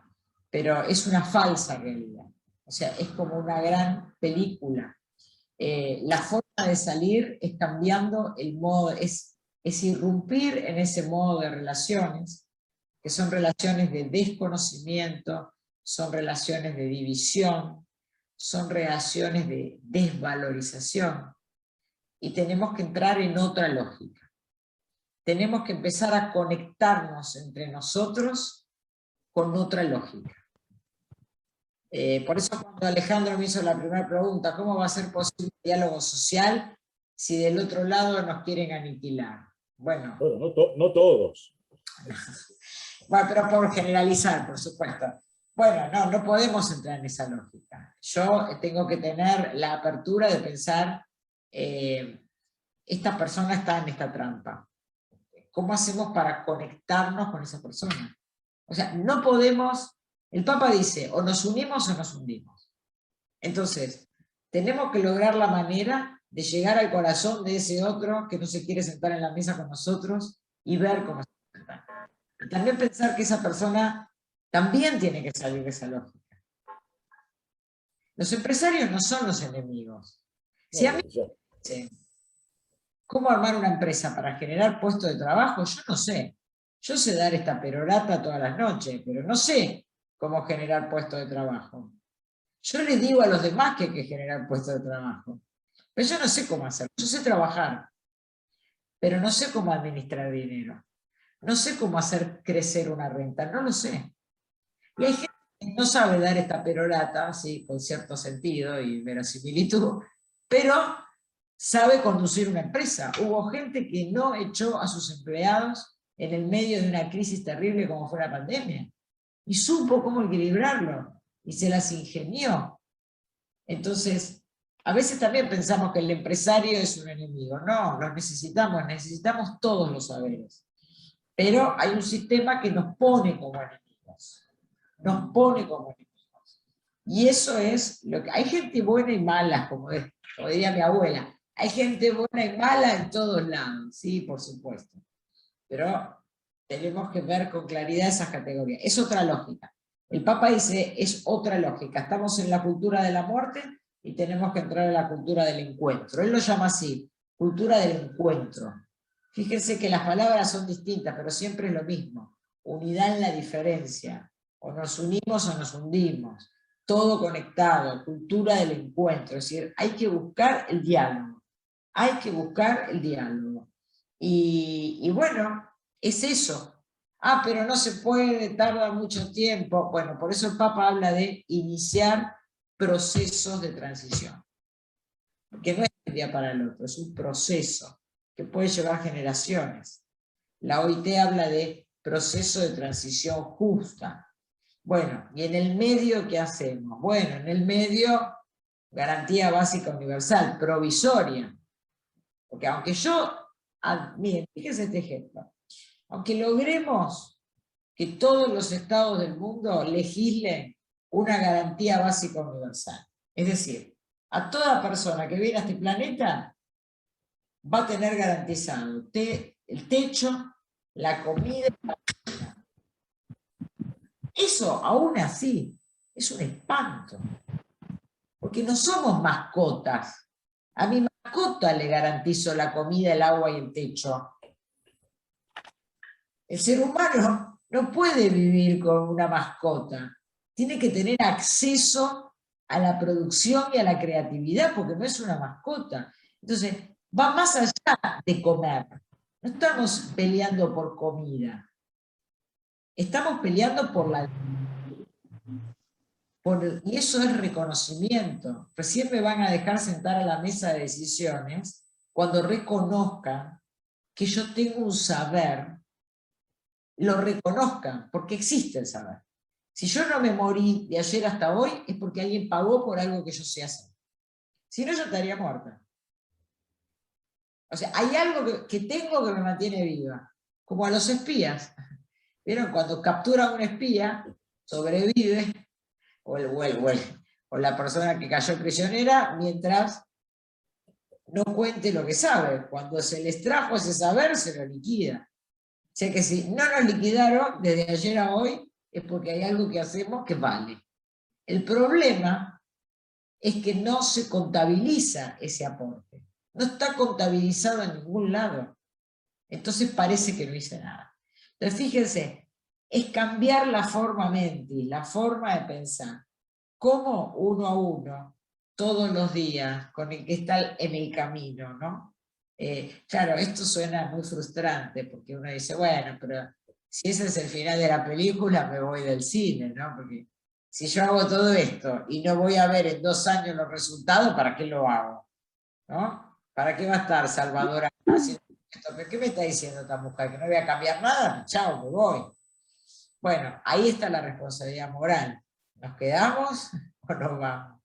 Pero es una falsa realidad. O sea, es como una gran película. La forma de salir es cambiando el modo, es irrumpir en ese modo de relaciones, que son relaciones de desconocimiento, son relaciones de división, son relaciones de desvalorización, y tenemos que entrar en otra lógica. Tenemos que empezar a conectarnos entre nosotros con otra lógica. Por eso cuando Alejandro me hizo la primera pregunta, ¿cómo va a ser posible el diálogo social si del otro lado nos quieren aniquilar? Bueno, no todos. bueno, pero por generalizar, por supuesto. Bueno, no podemos entrar en esa lógica. Yo tengo que tener la apertura de pensar, esta persona está en esta trampa. ¿Cómo hacemos para conectarnos con esa persona? O sea, no podemos, el Papa dice, o nos unimos o nos hundimos. Entonces, tenemos que lograr la manera de llegar al corazón de ese otro que no se quiere sentar en la mesa con nosotros y ver cómo se sienta. Y también pensar que esa persona también tiene que salir de esa lógica. Los empresarios no son los enemigos. Si a mí me dicen, ¿cómo armar una empresa para generar puestos de trabajo? Yo no sé. Yo sé dar esta perorata todas las noches, pero no sé cómo generar puestos de trabajo. Yo les digo a los demás que hay que generar puestos de trabajo, pero yo no sé cómo hacerlo. Yo sé trabajar, pero no sé cómo administrar dinero. No sé cómo hacer crecer una renta, no lo sé. Y hay gente que no sabe dar esta perorata, sí, con cierto sentido y verosimilitud, pero sabe conducir una empresa. Hubo gente que no echó a sus empleados en el medio de una crisis terrible como fue la pandemia, y supo cómo equilibrarlo, y se las ingenió. Entonces, a veces también pensamos que el empresario es un enemigo. No, los necesitamos todos los saberes. Pero hay un sistema que nos pone como enemigos. Nos pone como enemigos. Y eso es lo que... Hay gente buena y mala, como diría mi abuela. Hay gente buena y mala en todos lados, sí, por supuesto. Pero tenemos que ver con claridad esas categorías. Es otra lógica. El Papa dice, es otra lógica. Estamos en la cultura de la muerte y tenemos que entrar en la cultura del encuentro. Él lo llama así, cultura del encuentro. Fíjense que las palabras son distintas, pero siempre es lo mismo. Unidad en la diferencia. O nos unimos o nos hundimos. Todo conectado, cultura del encuentro. Es decir, hay que buscar el diálogo. Hay que buscar el diálogo. Y bueno, es eso. Ah, pero no se puede, tarda mucho tiempo. Bueno, por eso el Papa habla de iniciar procesos de transición. Porque no es de un día para el otro, es un proceso que puede llevar generaciones. La OIT habla de proceso de transición justa. Bueno, ¿y en el medio qué hacemos? Bueno, en el medio, garantía básica universal, provisoria. Porque aunque yo miren, fíjense este ejemplo. Aunque logremos que todos los estados del mundo legislen una garantía básica universal, es decir, a toda persona que viene a este planeta va a tener garantizado el techo, la comida. Eso, aún así, es un espanto. Porque no somos mascotas. A mi mascota le garantizo la comida, el agua y el techo. El ser humano no puede vivir con una mascota. Tiene que tener acceso a la producción y a la creatividad, porque no es una mascota. Entonces, va más allá de comer. No estamos peleando por comida. Estamos peleando por la... y eso es reconocimiento. Recién me van a dejar sentar a la mesa de decisiones cuando reconozcan que yo tengo un saber, lo reconozcan, porque existe el saber. Si yo no me morí de ayer hasta hoy, es porque alguien pagó por algo que yo sé hacer. Si no, yo estaría muerta. O sea, hay algo que tengo que me mantiene viva, como a los espías. ¿Vieron? Cuando capturan a un espía, sobrevive, o la persona que cayó prisionera, mientras no cuente lo que sabe. Cuando se les trajo ese saber, se lo liquida. O sea que si no nos liquidaron desde ayer a hoy, es porque hay algo que hacemos que vale. El problema es que no se contabiliza ese aporte. No está contabilizado en ningún lado. Entonces parece que no hice nada. Entonces fíjense, es cambiar la forma mentis, la forma de pensar. Cómo uno a uno, todos los días, con el que está en el camino, ¿no? Claro, esto suena muy frustrante, porque uno dice, bueno, pero si ese es el final de la película, me voy del cine, ¿no? Porque si yo hago todo esto y no voy a ver en 2 años los resultados, ¿para qué lo hago? ¿No? ¿Para qué va a estar Salvador haciendo esto? ¿Pero qué me está diciendo esta mujer? ¿Que no voy a cambiar nada? Chao, me voy. Bueno, ahí está la responsabilidad moral. ¿Nos quedamos o nos vamos?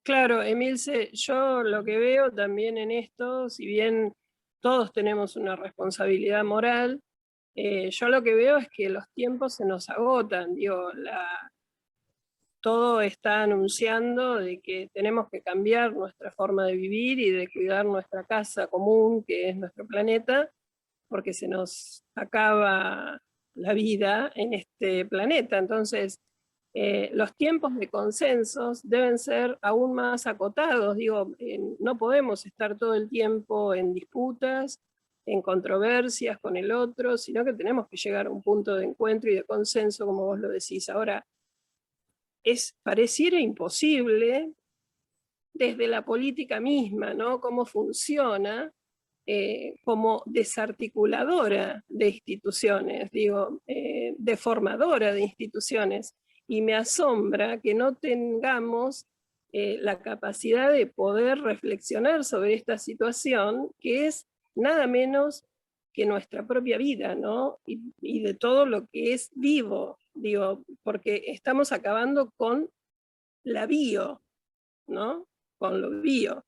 Claro, Emilce, yo lo que veo también en esto, si bien todos tenemos una responsabilidad moral, yo lo que veo es que los tiempos se nos agotan, digo, todo está anunciando de que tenemos que cambiar nuestra forma de vivir y de cuidar nuestra casa común, que es nuestro planeta, porque se nos acaba la vida en este planeta. Entonces, los tiempos de consensos deben ser aún más acotados. Digo, no podemos estar todo el tiempo en disputas, en controversias con el otro, sino que tenemos que llegar a un punto de encuentro y de consenso, como vos lo decís. Ahora, pareciera imposible desde la política misma, ¿no? Cómo funciona, como desarticuladora de instituciones, digo, deformadora de instituciones, y me asombra que no tengamos la capacidad de poder reflexionar sobre esta situación, que es nada menos que nuestra propia vida, ¿no? Y de todo lo que es vivo, digo, porque estamos acabando con la bio, ¿no? Con lo bio,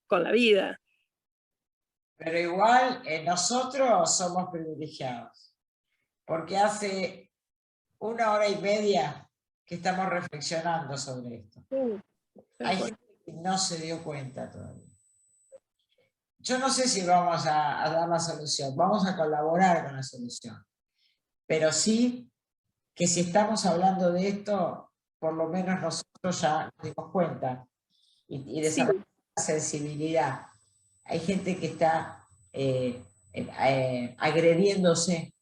con la vida. Pero igual nosotros somos privilegiados, porque hace 1 hora y media que estamos reflexionando sobre esto. Hay gente que no se dio cuenta todavía. Yo no sé si vamos a dar la solución, vamos a colaborar con la solución, pero sí que si estamos hablando de esto, por lo menos nosotros ya nos dimos cuenta y desarrollamos la sensibilidad. Hay gente que está agrediéndose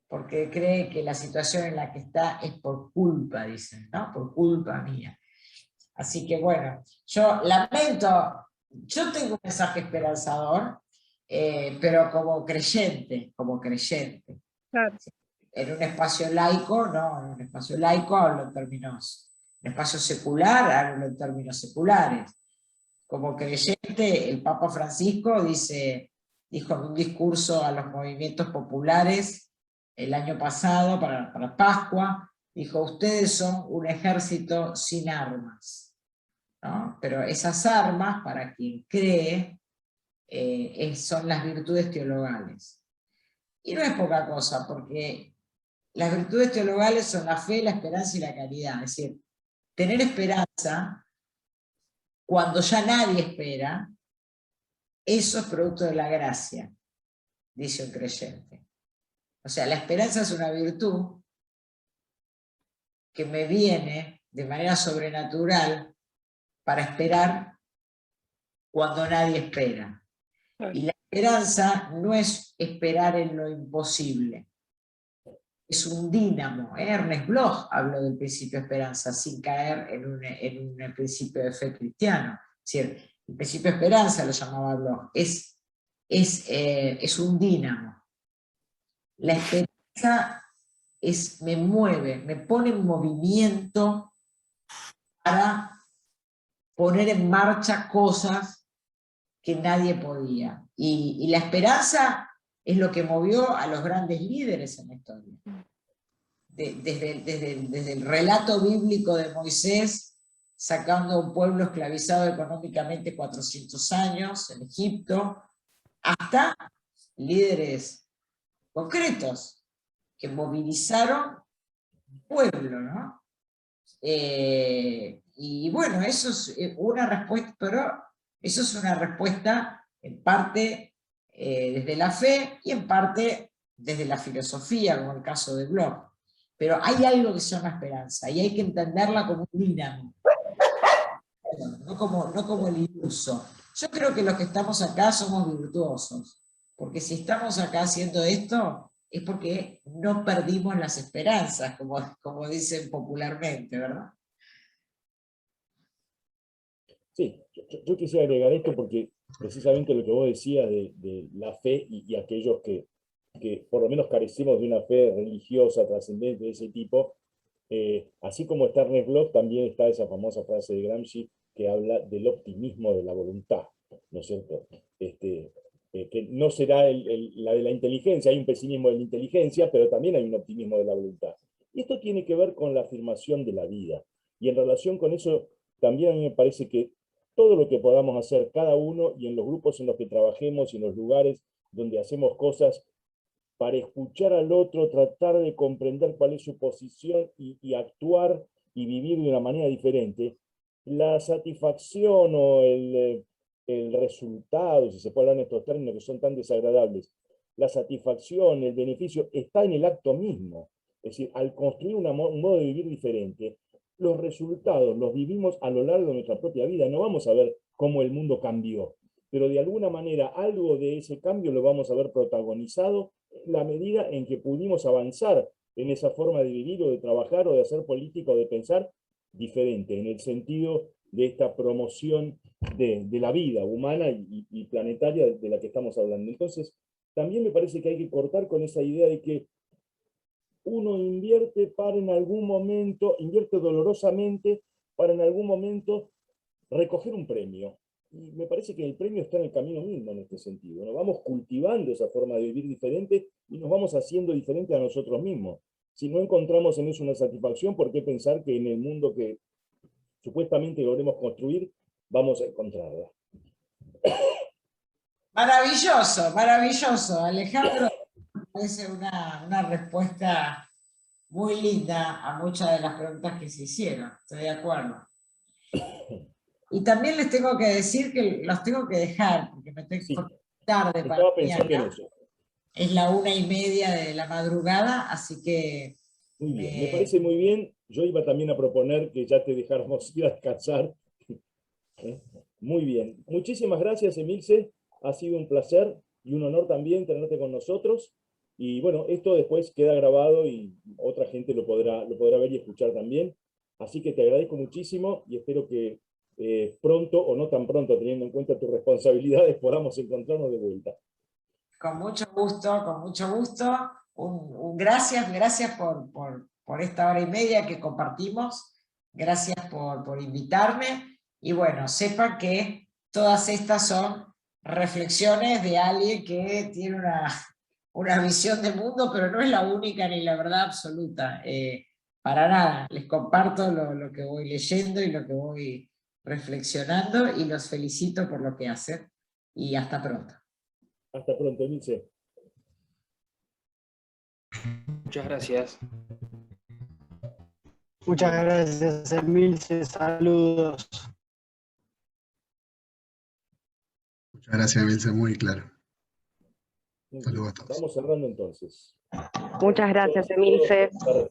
porque cree que la situación en la que está es por culpa, dicen, ¿no? Por culpa mía. Así que bueno, yo lamento, yo tengo un mensaje esperanzador, pero como creyente. Claro. En un espacio laico, no, en un espacio laico hablo en términos, en un espacio secular hablo en términos seculares. Como creyente, el Papa Francisco dijo en un discurso a los movimientos populares el año pasado, para Pascua, dijo, ustedes son un ejército sin armas, ¿no? Pero esas armas, para quien cree, son las virtudes teologales. Y no es poca cosa, porque las virtudes teologales son la fe, la esperanza y la caridad. Es decir, tener esperanza cuando ya nadie espera, eso es producto de la gracia, dice un creyente. O sea, la esperanza es una virtud que me viene de manera sobrenatural para esperar cuando nadie espera. Y la esperanza no es esperar en lo imposible, es un dínamo. Ernest Bloch habló del principio de esperanza sin caer en un principio de fe cristiano. Es decir, el principio de esperanza lo llamaba Bloch, es un dínamo. La esperanza me mueve, me pone en movimiento para poner en marcha cosas que nadie podía. Y la esperanza es lo que movió a los grandes líderes en la historia. Desde el relato bíblico de Moisés, sacando a un pueblo esclavizado económicamente 400 años en Egipto, hasta líderes concretos que movilizaron un pueblo, ¿no? Y bueno, eso es una respuesta, pero eso es una respuesta en parte desde la fe y en parte desde la filosofía, como el caso de Bloch. Pero hay algo que se llama esperanza y hay que entenderla como un dinamo, no como el iluso. Yo creo que los que estamos acá somos virtuosos, porque si estamos acá haciendo esto es porque no perdimos las esperanzas, como dicen popularmente, ¿verdad? Sí, yo quisiera agregar esto porque precisamente lo que vos decías de la fe y aquellos que por lo menos carecemos de una fe religiosa, trascendente de ese tipo, así como está Ernest Bloch, también está esa famosa frase de Gramsci que habla del optimismo de la voluntad, ¿no es cierto? Que no será la de la inteligencia, hay un pesimismo de la inteligencia, pero también hay un optimismo de la voluntad. Y esto tiene que ver con la afirmación de la vida. Y en relación con eso, también a mí me parece que todo lo que podamos hacer cada uno y en los grupos en los que trabajemos y en los lugares donde hacemos cosas para escuchar al otro, tratar de comprender cuál es su posición y actuar y vivir de una manera diferente, la satisfacción o el resultado, si se puede hablar en estos términos que son tan desagradables, la satisfacción, el beneficio, está en el acto mismo. Es decir, al construir un modo de vivir diferente, los resultados los vivimos a lo largo de nuestra propia vida. No vamos a ver cómo el mundo cambió, pero de alguna manera algo de ese cambio lo vamos a ver protagonizado en la medida en que pudimos avanzar en esa forma de vivir o de trabajar o de hacer política o de pensar diferente, en el sentido de esta promoción de la vida humana y planetaria de la que estamos hablando. Entonces, también me parece que hay que cortar con esa idea de que uno invierte para en algún momento, invierte dolorosamente para en algún momento recoger un premio. Y me parece que el premio está en el camino mismo en este sentido. Nos vamos cultivando esa forma de vivir diferente y nos vamos haciendo diferente a nosotros mismos. Si no encontramos en eso una satisfacción, ¿por qué pensar que en el mundo que supuestamente logremos construir, vamos a encontrarla? Maravilloso, maravilloso. Alejandro, me parece una respuesta muy linda a muchas de las preguntas que se hicieron. Estoy de acuerdo. Y también les tengo que decir que los tengo que dejar, porque me tengo tarde para estaba pensando en eso. Es la 1:30 de la madrugada, así que... Muy bien, me parece muy bien. Yo iba también a proponer que ya te dejáramos ir a descansar. Muy bien. Muchísimas gracias, Emilce. Ha sido un placer y un honor también tenerte con nosotros. Y bueno, esto después queda grabado y otra gente lo podrá ver y escuchar también. Así que te agradezco muchísimo y espero que pronto, o no tan pronto, teniendo en cuenta tus responsabilidades, podamos encontrarnos de vuelta. Con mucho gusto, con mucho gusto. Gracias por esta 1:30 que compartimos. Gracias por invitarme. Y bueno, sepan que todas estas son reflexiones de alguien que tiene una visión de mundo, pero no es la única ni la verdad absoluta. Para nada, les comparto lo que voy leyendo y lo que voy reflexionando y los felicito por lo que hacen. y hasta pronto. Hasta pronto, Emilce. Muchas gracias. Muchas gracias, Emilce. Saludos. Muchas gracias, Emilce, muy claro. Muy bien. Saludos a todos. Vamos cerrando entonces. Muchas gracias, Emilce. Todos,